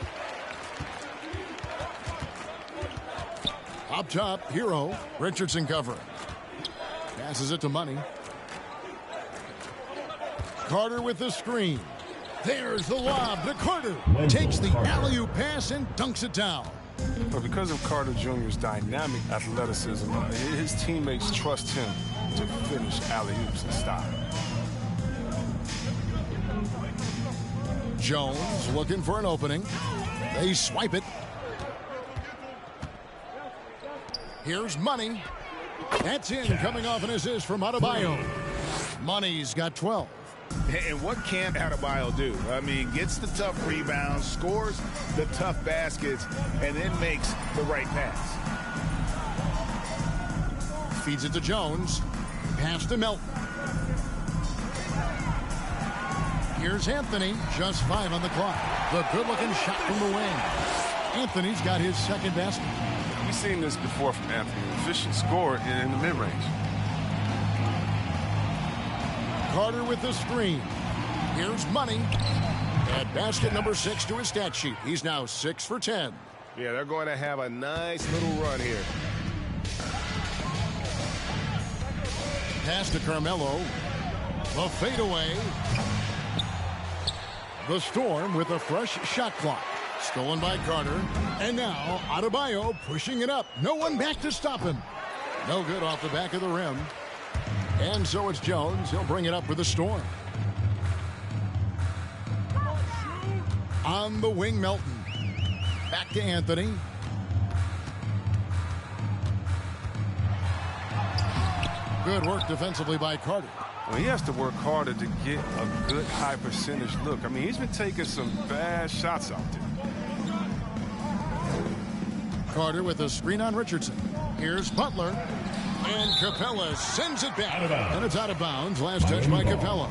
Up top, Hero. Richardson covering. Passes it to Money. Carter with the screen. There's the lob to Carter. Takes the alley-oop pass and dunks it down. But because of Carter Jr.'s dynamic athleticism, his teammates trust him to finish alley-oops and stop. Jones looking for an opening. They swipe it. Here's Money. That's in, coming off an assist from Adebayo. Money's got 12. And what can't Adebayo do? I mean, gets the tough rebounds, scores the tough baskets, and then makes the right pass. Feeds it to Jones. Pass to Melton. Here's Anthony. Just 5 on the clock. The good-looking shot from the wing. Anthony's got his 2nd basket. We've seen this before from Anthony. Efficient score in the mid-range. Carter with the screen. Here's Money. And basket number 6 to his stat sheet. He's now 6 for 10. Yeah, they're going to have a nice little run here. Pass to Carmelo. The fadeaway. The Storm with a fresh shot clock. Stolen by Carter. And now Adebayo pushing it up. No one back to stop him. No good off the back of the rim. And so it's Jones. He'll bring it up for the Storm. On the wing, Melton. Back to Anthony. Good work defensively by Carter. Well, he has to work harder to get a good high percentage look. I mean, he's been taking some bad shots out there. Carter with a screen on Richardson. Here's Butler. And Capella sends it back. And it's out of bounds. Last touch by Capella.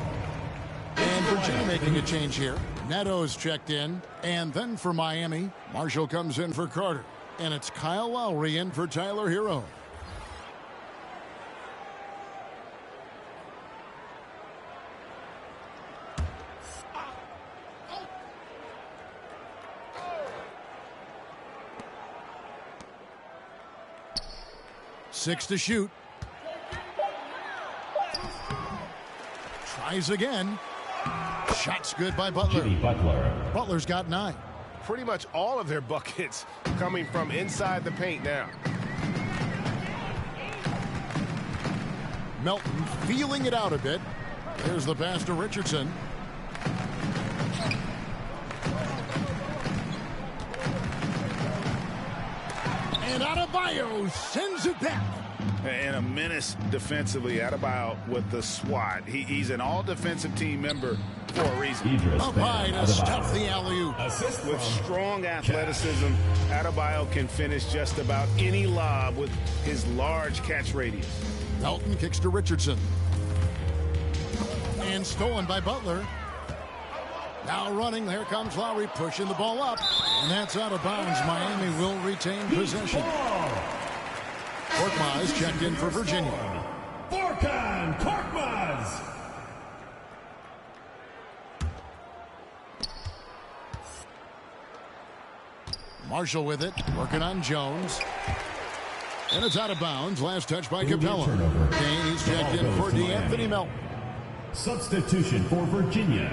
And Virginia making a change here. Neto's checked in. And then for Miami, Marshall comes in for Carter. And it's Kyle Lowry in for Tyler Hero. Six to shoot. Tries again. Shot's good by Butler. Butler's got 9. Pretty much all of their buckets coming from inside the paint now. Melton feeling it out a bit. There's the pass to Richardson. And Adebayo sends it back. And a menace defensively. Adebayo with the swat. He's an all-defensive team member for a reason. Up high to stuff the alley-oop. With strong athleticism, Adebayo can finish just about any lob with his large catch radius. Melton kicks to Richardson. And stolen by Butler. Now running, there comes Lowry pushing the ball up. And that's out of bounds. Miami will retain possession. Korkmaz checked in for Virginia. Furkan Korkmaz. Marshall with it, working on Jones. And it's out of bounds. Last touch by Capella. Kane, he's checked in for D'Anthony Melton. Substitution for Virginia.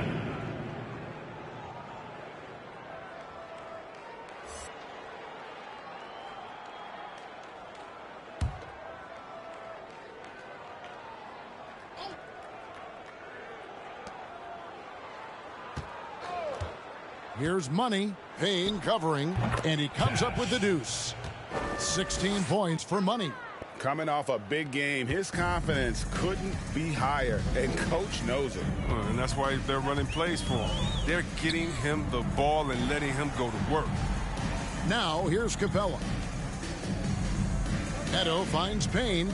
Here's Money. Payne covering, and he comes up with the deuce. 16 points for Money. Coming off a big game, his confidence couldn't be higher, and Coach knows it. And that's why they're running plays for him. They're getting him the ball and letting him go to work. Now, here's Capella. Neto finds Payne.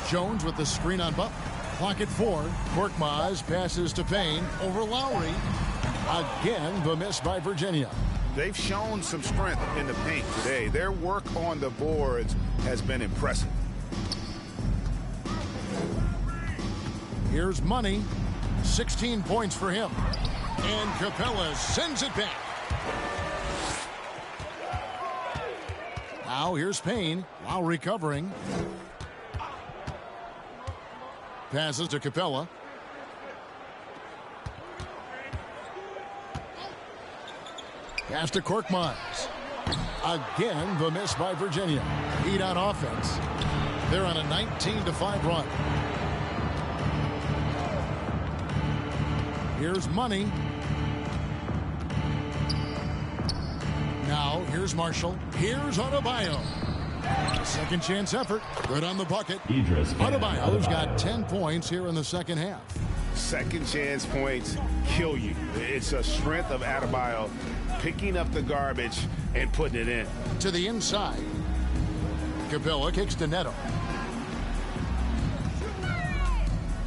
Jones with the screen on Butler. Clock at 4. Korkmaz passes to Payne over Lowry. Again, the miss by Virginia. They've shown some strength in the paint today. Their work on the boards has been impressive. Here's Money. 16 points for him. And Capella sends it back. Now here's Payne. Lowry covering. Passes to Capella. Pass to Korkmaz. Again, the miss by Virginia. Heat on offense. They're on a 19-5 run. Here's Money. Now, here's Marshall. Here's Adebayo. Second chance effort. Good on the bucket. Adebayo's got 10 points here in the second half. Second chance points kill you. It's a strength of Adebayo picking up the garbage and putting it in. To the inside. Capella kicks to Neto.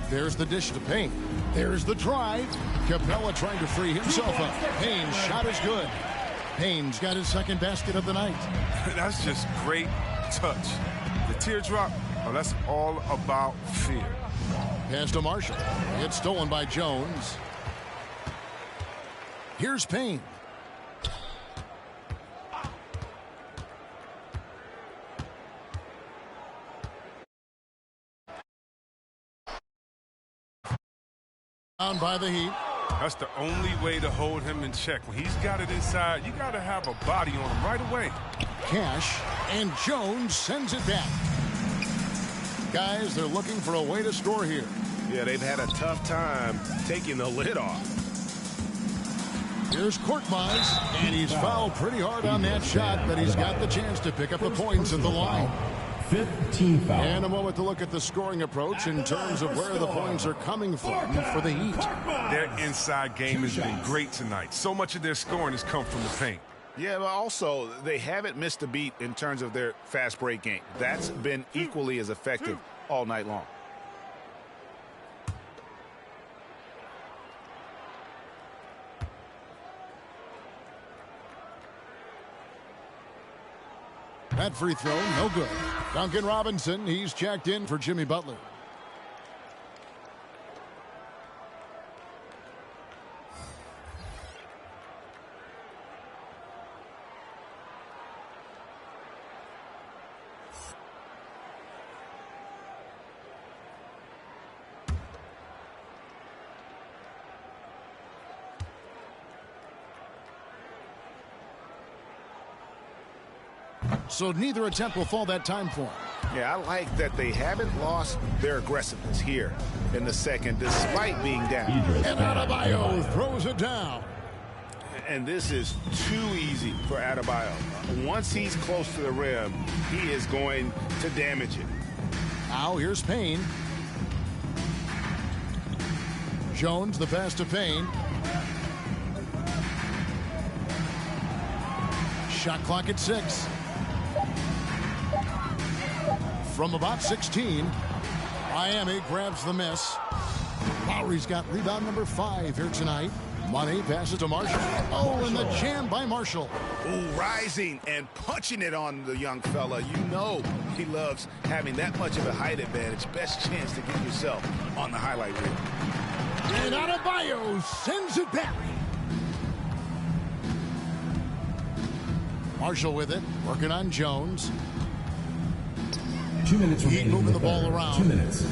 There's the dish to Payne. There's the drive. Capella trying to free himself up. Payne's shot is good. Payne's got his second basket of the night. That's just great touch. The teardrop, oh, that's all about fear. Pass to Marshall. It's stolen by Jones. Here's Payne. Down by the Heat. That's the only way to hold him in check. When he's got it inside, you got to have a body on him right away. Cash, and Jones sends it back. Guys, they're looking for a way to score here. Yeah, they've had a tough time taking the lid off. Here's Korkmaz, and he's fouled pretty hard on that shot, but he's got the chance to pick up the points at the line. 15 foul. And a moment to look at the scoring approach in terms of where the points are coming from for the Heat. Their inside game has been great tonight. So much of their scoring has come from the paint. Yeah, but also they haven't missed a beat in terms of their fast break game. That's been equally as effective all night long. That free throw, no good. Duncan Robinson, he's checked in for Jimmy Butler. So neither attempt will fall that time for him. Yeah, I like that they haven't lost their aggressiveness here in the second, despite being down. And Adebayo throws it down. And this is too easy for Adebayo. Once he's close to the rim, he is going to damage it. Now here's Payne. Jones, the pass to Payne. Shot clock at 6. From about 16, Miami grabs the miss. Lowry's got rebound number 5 here tonight. Money passes to Marshall. Oh, and the jam by Marshall. Ooh, rising and punching it on the young fella. You know he loves having that much of a height advantage. Best chance to get yourself on the highlight reel. And Adebayo sends it back. Marshall with it, working on Jones. 2 minutes Heat remaining. moving the ball around. 2 minutes.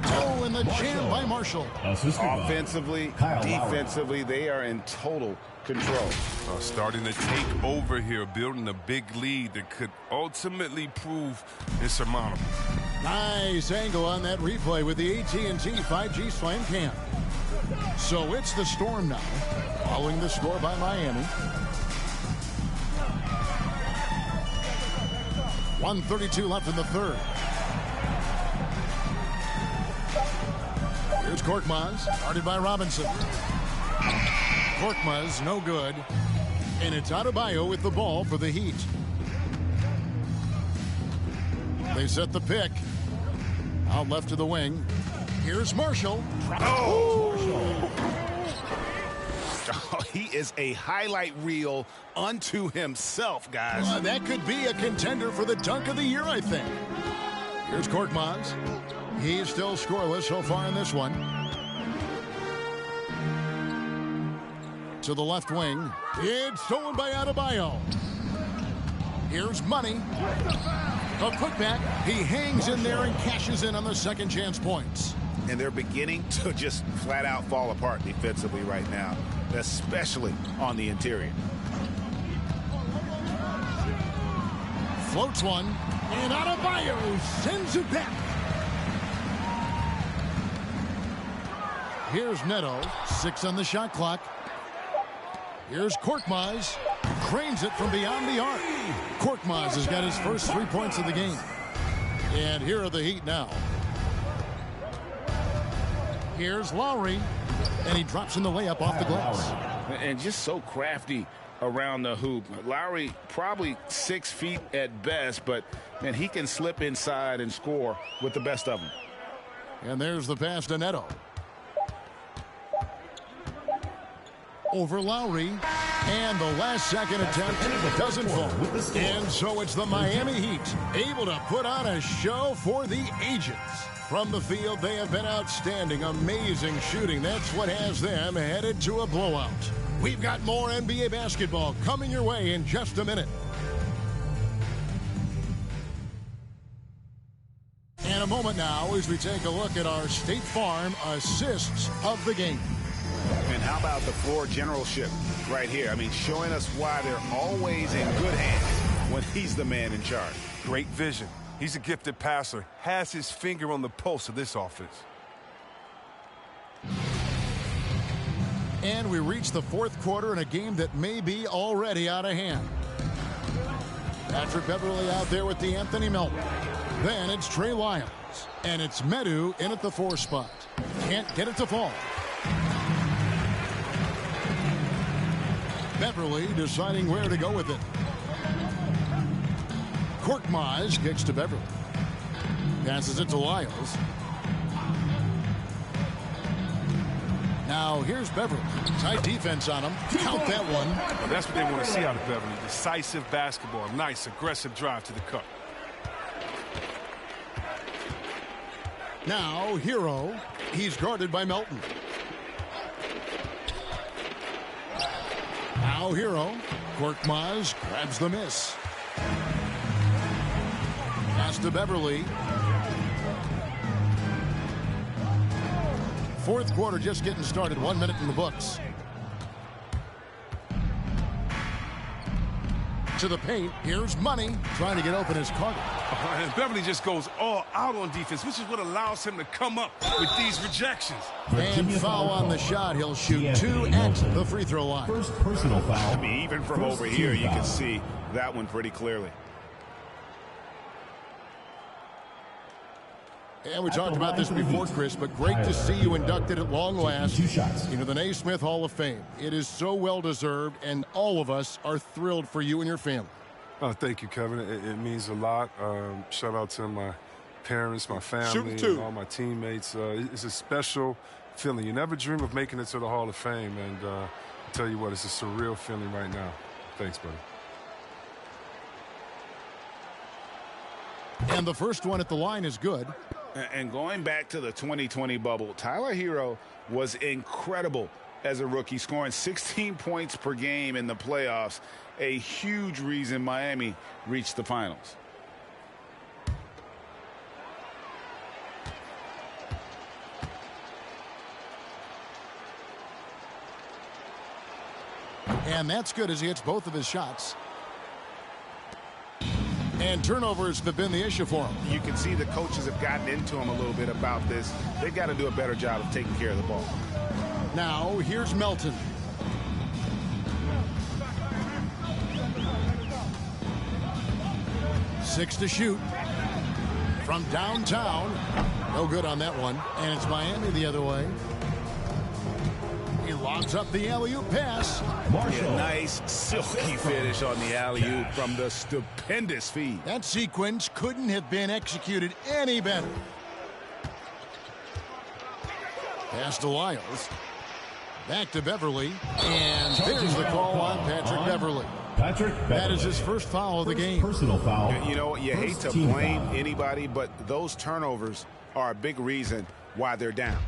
Oh, and the jam by Marshall. Offensively, defensively, they are in total control. Starting to take over here, building a big lead that could ultimately prove insurmountable. Nice angle on that replay with the AT&T 5G Slam Cam. So it's the Storm now, following the score by Miami. 1:32 left in the third. Here's Korkmaz, guarded by Robinson. Korkmaz, no good. And it's Adebayo with the ball for the Heat. They set the pick. Out left to the wing. Here's Marshall. Oh, he is a highlight reel unto himself, guys. That could be a contender for the dunk of the year, I think. Here's Korkmaz. He's still scoreless so far in this one. To the left wing. It's stolen by Adebayo. Here's Money. A putback. He hangs in there and cashes in on the second chance points. And they're beginning to just flat out fall apart defensively right now, especially on the interior. Floats one, and Adebayo sends it back. Here's Neto, 6 on the shot clock. Here's Korkmaz, cranes it from beyond the arc. Korkmaz has got his first 3 points of the game. And here are the Heat now. Here's Lowry, and he drops in the layup off the glass. And just so crafty around the hoop. Lowry probably 6 feet at best, but man, he can slip inside and score with the best of them. And there's the pass to Neto. Over Lowry, and the last second attempt doesn't fall. And so it's the Miami Heat able to put on a show for the ages. From the field, they have been outstanding, amazing shooting. That's what has them headed to a blowout. We've got more NBA basketball coming your way in just a minute. And a moment now as we take a look at our State Farm assists of the game. And how about the floor generalship right here? I mean, showing us why they're always in good hands when he's the man in charge. Great vision. He's a gifted passer, has his finger on the pulse of this offense. And we reach the fourth quarter in a game that may be already out of hand. Patrick Beverley out there with the Anthony Melton. Then it's Trey Lyles. And it's Medu in at the 4 spot. Can't get it to fall. Beverley deciding where to go with it. Korkmaz kicks to Beverley. Passes it to Lyles. Now here's Beverley. Tight defense on him. Count that one. Well, that's what they want to see out of Beverley. Decisive basketball. Nice, aggressive drive to the cup. Now Hero. He's guarded by Melton. Now Hero. Korkmaz grabs the miss. Pass to Beverley. Fourth quarter just getting started. 1 minute in the books. To the paint. Here's Money. Trying to get open as Carter. And Beverley just goes all out on defense, which is what allows him to come up with these rejections. And foul on the shot. He'll shoot 2 at the free throw line. First personal foul. I mean, even from over here, you can see that one pretty clearly. And we talked about this before, Chris, but great to see you inducted at long last into the Naismith Hall of Fame. It is so well-deserved, and all of us are thrilled for you and your family. Oh, thank you, Kevin. It means a lot. Shout out to my parents, my family, and all my teammates. It's a special feeling. You never dream of making it to the Hall of Fame, and I tell you what, it's a surreal feeling right now. Thanks, buddy. And the first one at the line is good. And going back to the 2020 bubble, Tyler Hero was incredible as a rookie, scoring 16 points per game in the playoffs, a huge reason Miami reached the finals. And that's good as he hits both of his shots. And turnovers have been the issue for him. You can see the coaches have gotten into him a little bit about this. They've got to do a better job of taking care of the ball. Now, here's Melton. Six to shoot. From downtown. No good on that one. And it's Miami the other way. He lobs up the alley-oop pass. Yeah, nice silky finish on the alley-oop from the stupendous feed. That sequence couldn't have been executed any better. Pass to Lyles. Back to Beverley. And there's the call on Patrick Beverley. That is his first foul of the game. Personal foul. You know what? You hate to blame anybody, but those turnovers are a big reason why they're down.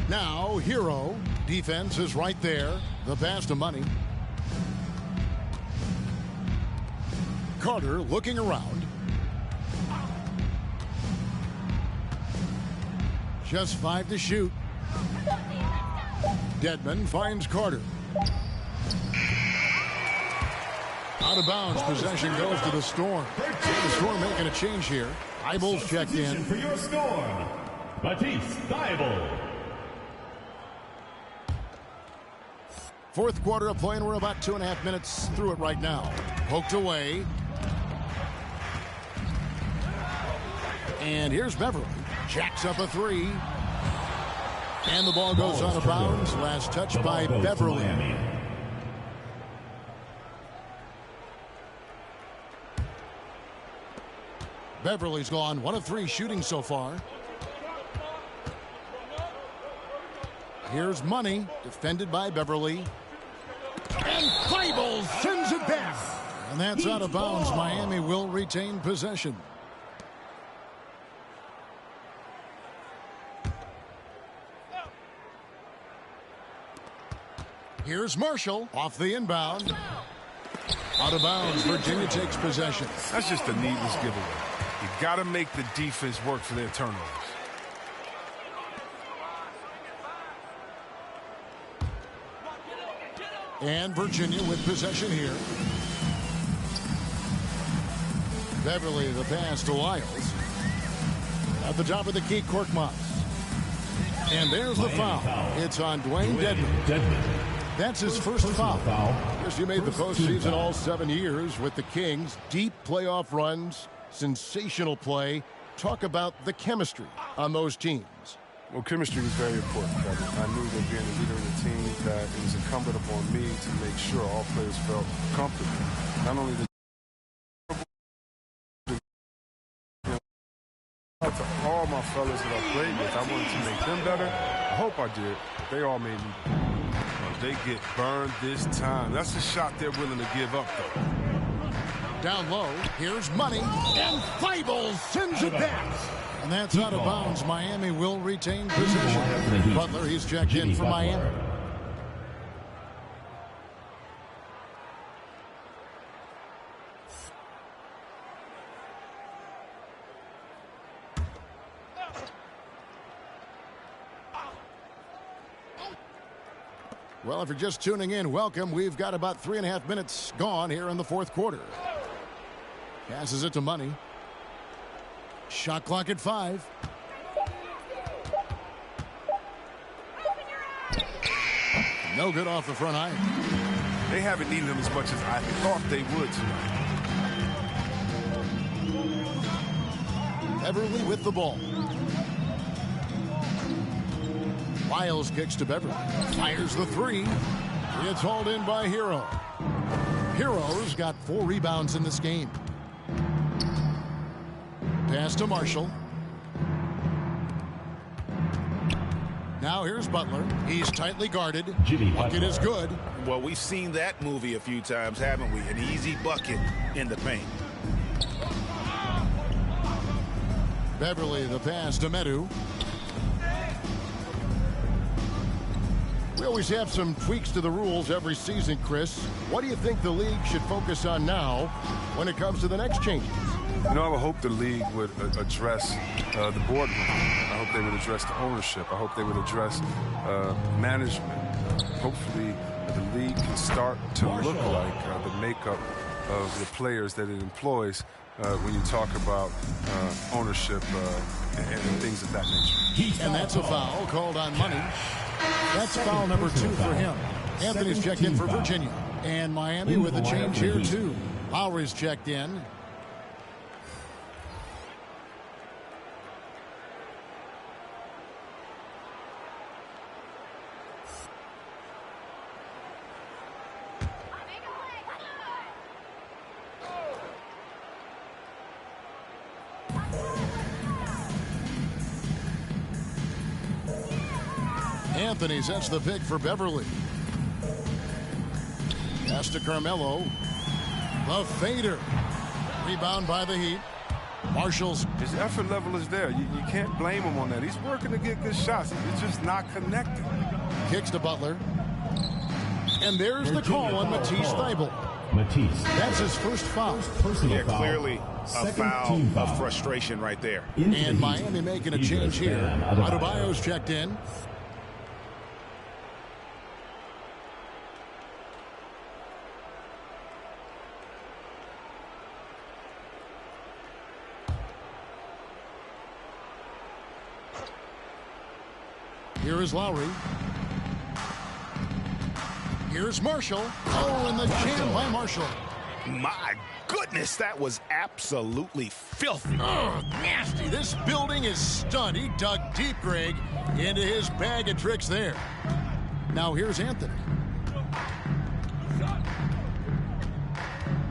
Now, Hero. Defense is right there. The pass to Money. Carter looking around. Just 5 to shoot. Dedmon finds Carter. Out of bounds. Possession goes to the Storm. The Storm making a change here. Eibel's checked in. For your Storm, Matisse Thybulle. Fourth quarter of play, and we're about 2.5 minutes through it right now. Poked away. And here's Beverley. Jacks up a 3. And the ball goes out of bounds. Last touch by Beverley. Beverley's gone 1 of 3 shooting so far. Here's Money, defended by Beverley. And Thybulle sends it back. And that's out of bounds. Miami will retain possession. Here's Marshall off the inbound. Out of bounds. Virginia takes possession. That's just a needless giveaway. You got to make the defense work for their turnovers. And Virginia with possession here. Beverley the pass to Lyles. At the top of the key, Korkmaz. And there's the foul. It's on Dwayne Dedmon. That's his first foul. Yes, he made the postseason all 7 years with the Kings. Deep playoff runs, sensational play. Talk about the chemistry on those teams. Well, chemistry was very important, Kevin. I knew that being a leader in the team, that it was incumbent upon me to make sure all players felt comfortable. Not only the to all my fellas that I played with, I wanted to make them better. I hope I did. They all made me better. They get burned this time. That's a shot they're willing to give up, though. Down low, here's Money, and Thibault sends it back. And that's out of bounds. Miami will retain possession. Butler, he's checked in for Miami. Well, if you're just tuning in, welcome. We've got about 3.5 minutes gone here in the fourth quarter. Passes it to Money. Shot clock at 5. No good off the front iron. They haven't needed him as much as I thought they would tonight. Beverly with the ball. Lyles kicks to Beverly. Fires the 3. It's hauled in by Hero. Hero's got 4 rebounds in this game. Pass to Marshall. Now here's Butler. He's tightly guarded. Bucket is good. Well, we've seen that movie a few times, haven't we? An easy bucket in the paint. Beverly, the pass to Medu. We always have some tweaks to the rules every season, Chris. What do you think the league should focus on now when it comes to the next changes? You know, I would hope the league would address the boardroom. I hope they would address the ownership. I hope they would address management. Hopefully, the league can start to look like the makeup of the players that it employs when you talk about ownership and things of that nature. And that's a foul called on Money. That's foul number 2 for him. Anthony's checked in for Virginia. And Miami with a change here, too. Lowry's checked in. Anthony sets the pick for Beverly. Pass to Carmelo. The fader. Rebound by the Heat. Marshall's. His effort level is there. You can't blame him on that. He's working to get good shots. It's just not connected. Kicks to Butler. And there's the call on Matisse Thybulle. That's his first foul. Yeah, clearly a foul of frustration right there. And Miami making a change here. Adebayo's checked in. Here is Lowry. Here's Marshall. Oh, and the jam by Marshall. My goodness, that was absolutely filthy. Oh, nasty. This building is stunned. He dug deep, Greg, into his bag of tricks there. Now here's Anthony.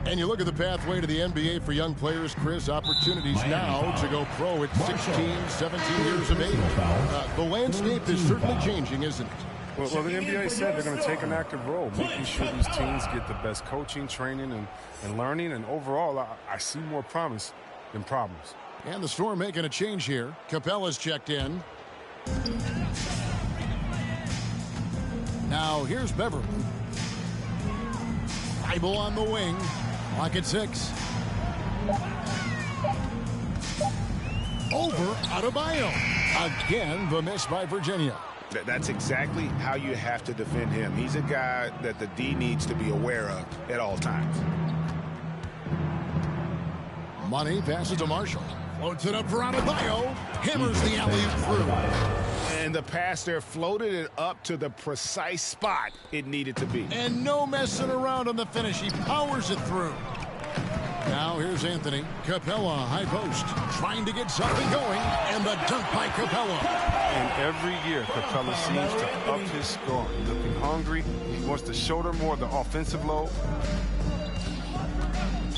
And you look at the pathway to the NBA for young players, Chris, opportunities now to go pro at 16, 17 years of age. The landscape is certainly changing, isn't it? Well, the NBA said they're going to take an active role, making sure these teams get the best coaching, training, and learning. And overall, I see more promise than problems. And the Storm making a change here. Capella's checked in. Now here's Beverly. Thybulle on the wing. Clock at 6. Over Adebayo. Again, the miss by Virginia. That's exactly how you have to defend him. He's a guy that the D needs to be aware of at all times. Money passes to Marshall. Floats it up for Adebayo. Hammers the alley-oop through. And the pass there floated it up to the precise spot it needed to be. And no messing around on the finish. He powers it through. Now here's Anthony. Capella, high post, trying to get something going. And the dunk by Capella. And every year, Capella seems to up his score. Looking hungry. He wants to shoulder more of the offensive load.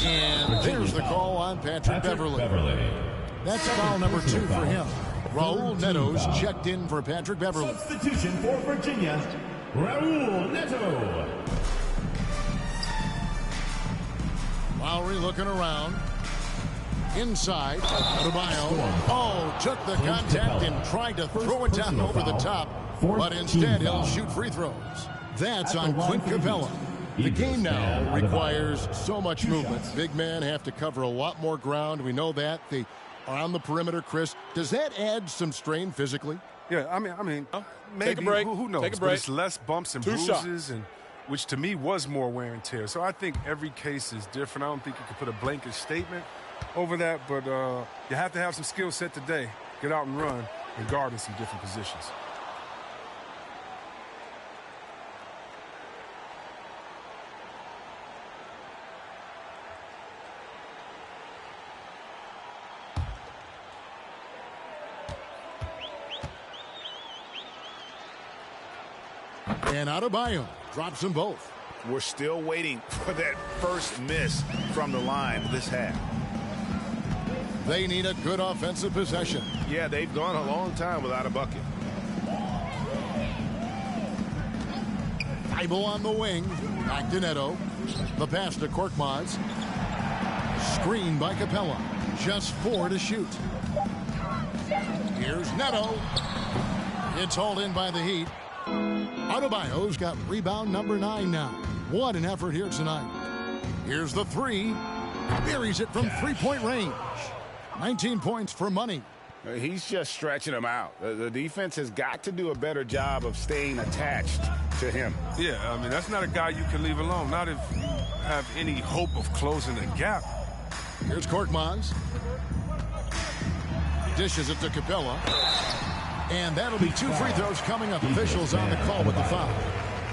And there's the call on Patrick Beverly. That's foul number 2 for him. Raul Neto's checked in for Patrick Beverly. Substitution for Virginia, Raul Neto. Lowry looking around. Inside. Adebayo. Took the contact and tried to throw it down over the top. But instead, he'll shoot free throws. That's on Clint Capella. The game now requires so much movement. Big men have to cover a lot more ground. We know that. They are on the perimeter, Chris. Does that add some strain physically? Yeah, I mean, maybe. Take a break. Who knows? Take a break. But it's less bumps and 2 bruises, shots. and which to me was more wear and tear. So I think every case is different. I don't think you can put a blanket statement over that, but you have to have some skill set today. Get out and run and guard in some different positions. And Adebayo drops them both. We're still waiting for that first miss from the line this half. They need a good offensive possession. Yeah, they've gone a long time without a bucket. Thibault on the wing. Back to Neto. The pass to Korkmaz. Screen by Capella. Just 4 to shoot. Here's Neto. It's hauled in by the Heat. Adebayo's got rebound number 9 now. What an effort here tonight. Here's the 3. Buries it from three-point range. 19 points for money. He's just stretching him out. The defense has got to do a better job of staying attached to him. Yeah, I mean, that's not a guy you can leave alone. Not if you have any hope of closing the gap. Here's Korkmaz. Dishes it to Capella. And that'll be 2 free throws coming up. Officials on the call with the foul.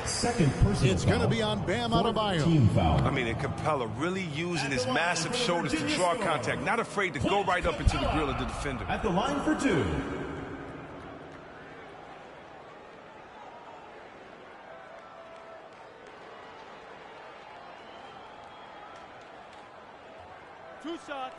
Second personal It's going to be on Bam Adebayo. Team foul. I mean, and Capella really using his massive shoulders to draw contact. Not afraid to go right up into the grill of the defender. At the line for 2. Two shots.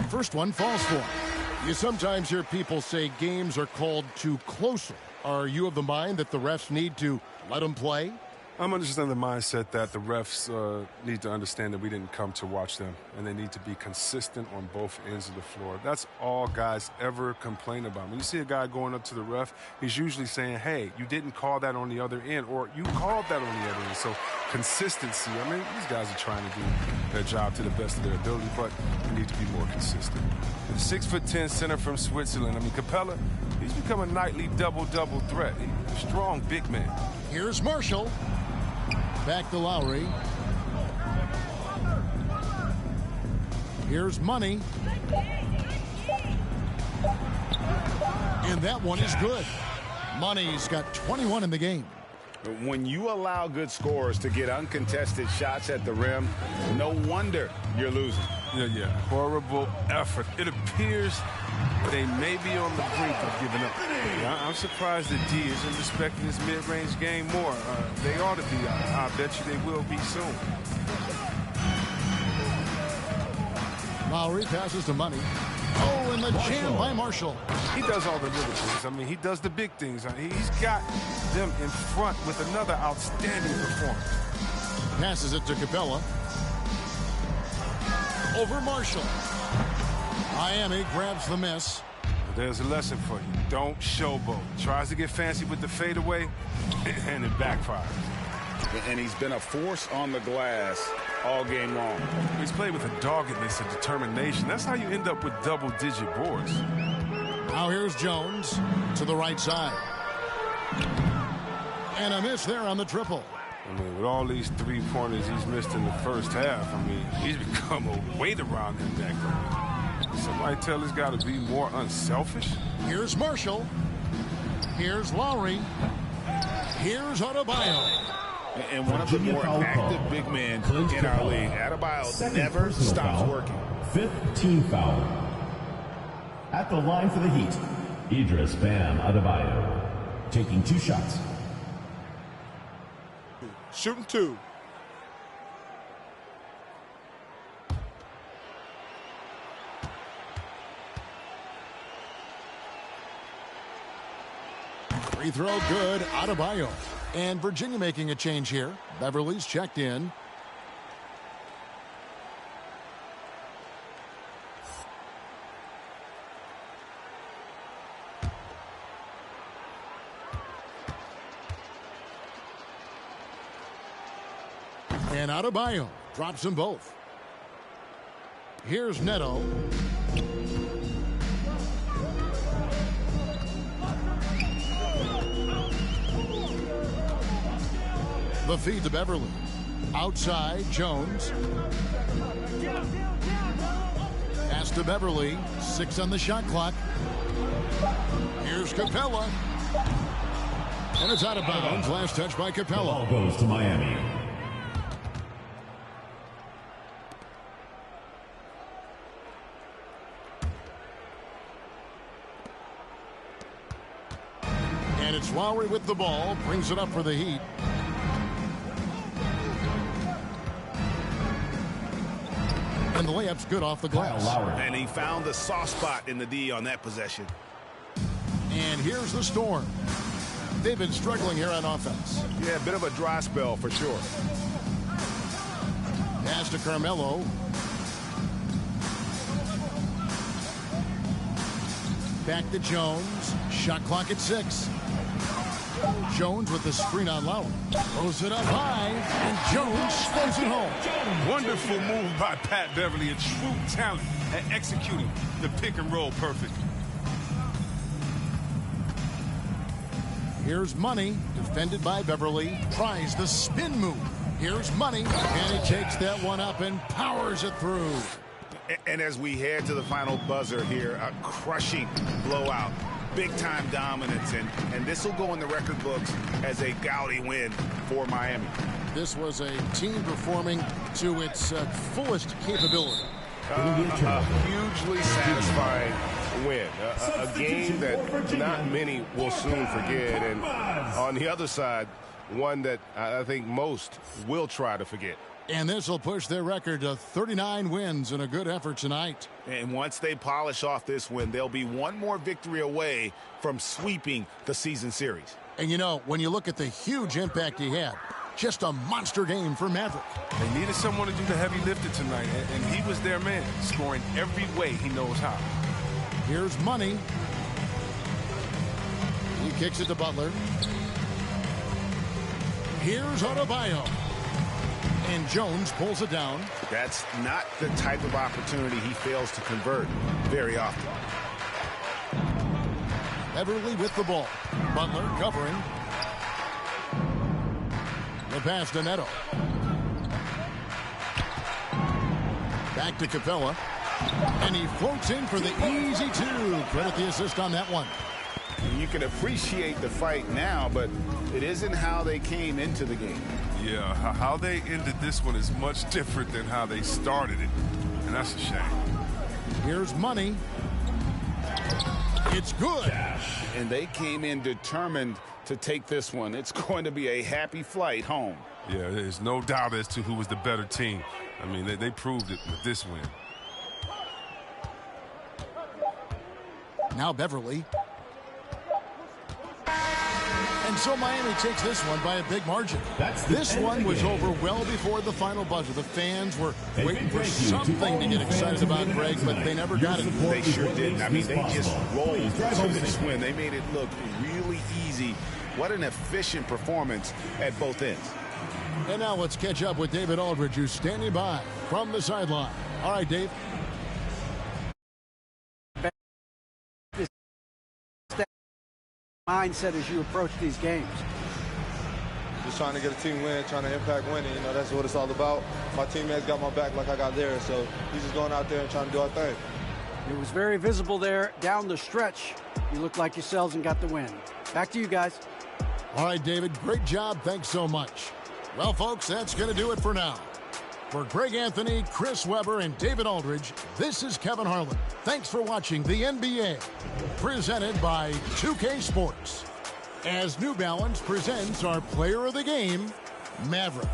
First one falls for him. You sometimes hear people say games are called too close. Are you of the mind that the refs need to let them play? I'm understanding the mindset that the refs need to understand that we didn't come to watch them, and they need to be consistent on both ends of the floor. That's all guys ever complain about. When you see a guy going up to the ref, he's usually saying, hey, you didn't call that on the other end, or you called that on the other end. So consistency, I mean, these guys are trying to do their job to the best of their ability, but we need to be more consistent. The 6'10" center from Switzerland, I mean, Capella, he's become a nightly double-double threat. He's a strong big man. Here's Marshall. Back to Lowry. Here's Money. And that one is good. Money's got 21 in the game. When you allow good scorers to get uncontested shots at the rim, no wonder you're losing. Yeah. Horrible effort. It appears they may be on the brink of giving up. I'm surprised that D isn't respecting his mid-range game more. They ought to be. I bet you they will be soon. Lowry passes to Money. Oh, and the jam by Marshall. He does all the little things. I mean, he does the big things. He's got them in front with another outstanding performance. Passes it to Capella. Over Marshall. Miami grabs the miss. There's a lesson for you. Don't showboat. Tries to get fancy with the fadeaway, and it backfires. And he's been a force on the glass all game long. He's played with a doggedness and determination. That's how you end up with double-digit boards. Now here's Jones to the right side. And a miss there on the triple. I mean, with all these three-pointers he's missed in the first half, I mean, he's become a weight around his neck. Somebody tell this guy to be more unselfish. Here's Marshall. Here's Lowry. Here's Adebayo. And one of the more active big men in our league. Adebayo never stops working. 5th team foul. At the line for the Heat, Idris Bam Adebayo, taking 2 shots. Shooting 2. Free throw good, Adebayo. And Virginia making a change here. Beverly's checked in. And Adebayo drops them both. Here's Neto. The feed to Beverly. Outside, Jones. Pass to Beverly. 6 on the shot clock. Here's Capella. And it's out of bounds. Last touch by Capella. Ball goes to Miami. And it's Lowry with the ball. Brings it up for the Heat. And the layup's good off the glass. And he found the soft spot in the D on that possession. And here's the Storm. They've been struggling here on offense. Yeah, a bit of a dry spell for sure. Pass to Carmelo. Back to Jones. Shot clock at 6. Jones with the screen on Lowry. Throws it up high, and Jones slows it home. Wonderful move by Pat Beverly, a true talent at executing the pick and roll perfectly. Here's Money, defended by Beverly. Tries the spin move. Here's Money, and he takes that one up and powers it through. And as we head to the final buzzer here, a crushing blowout. Big-time dominance, and this will go in the record books as a gaudy win for Miami. This was a team performing to its fullest capability. A hugely satisfying win. A game that not many will soon forget, and on the other side, one that I think most will try to forget. And this will push their record to 39 wins in a good effort tonight. And once they polish off this win, they'll be one more victory away from sweeping the season series. And you know, when you look at the huge impact he had, just a monster game for Maverick. They needed someone to do the heavy lifting tonight, and he was their man, scoring every way he knows how. Here's Money. He kicks it to Butler. Here's Adebayo. And Jones pulls it down. That's not the type of opportunity he fails to convert very often. Beverly with the ball. Butler covering. The pass to Neto. Back to Capella. And he floats in for the easy 2. Credit the assist on that one. You can appreciate the fight now, but it isn't how they came into the game. Yeah, how they ended this one is much different than how they started it, and that's a shame. Here's Money. It's good. And they came in determined to take this one. It's going to be a happy flight home. Yeah, there's no doubt as to who was the better team. I mean, they proved it with this win. Now Beverly. And so Miami takes this one by a big margin. This one was over well before the final buzzer. The fans were waiting for something to get excited about, Greg, but they never got it. They sure didn't. I mean, they just rolled through this win. They made it look really easy. What an efficient performance at both ends. And now let's catch up with David Aldridge, who's standing by from the sideline. All right, Dave. Mindset as you approach these games? The just trying to get a team win, trying to impact winning. You know, that's what it's all about. My teammates got my back like I got theirs, so he's just going out there and trying to do our thing. It was very visible there down the stretch. You looked like yourselves and got the win. Back to you guys. All right, David, great job. Thanks so much. Well, folks, that's going to do it for now. For Greg Anthony, Chris Webber, and David Aldridge, this is Kevin Harlan. Thanks for watching the NBA, presented by 2K Sports. As New Balance presents our player of the game, Maverick.